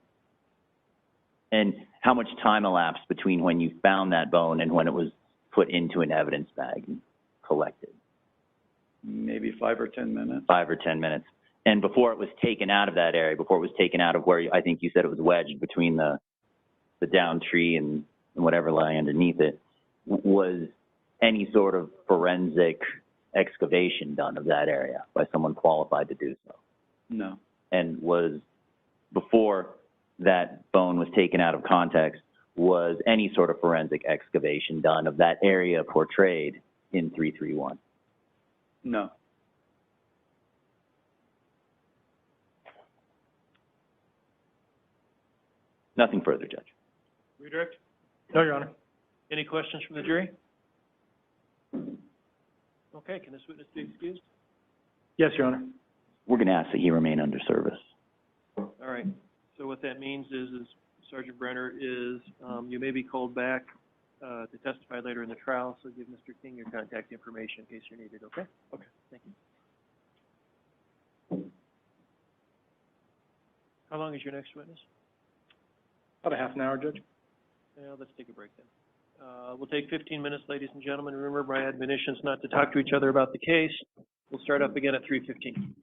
Speaker 2: And how much time elapsed between when you found that bone and when it was put into an evidence bag and collected?
Speaker 5: Maybe 5 or 10 minutes.
Speaker 2: 5 or 10 minutes. And before it was taken out of that area, before it was taken out of where I think you said it was wedged between the downed tree and whatever lay underneath it, was any sort of forensic excavation done of that area by someone qualified to do so?
Speaker 5: No.
Speaker 2: And was, before that bone was taken out of context, was any sort of forensic excavation done of that area portrayed in 331?
Speaker 5: No.
Speaker 2: Nothing further, Judge.
Speaker 1: Redirect?
Speaker 4: No, Your Honor.
Speaker 1: Any questions from the jury? Okay, can this witness be excused?
Speaker 4: Yes, Your Honor.
Speaker 2: We're going to ask that he remain under service.
Speaker 1: All right, so what that means is Sergeant Brenner is, you may be called back to testify later in the trial, so give Mr. King your contact information in case you're needed, okay? Okay, thank you. How long is your next witness?
Speaker 4: About a half an hour, Judge.
Speaker 1: Yeah, let's take a break then. We'll take 15 minutes, ladies and gentlemen. Remember my admonitions not to talk to each other about the case. We'll start up again at 3:15.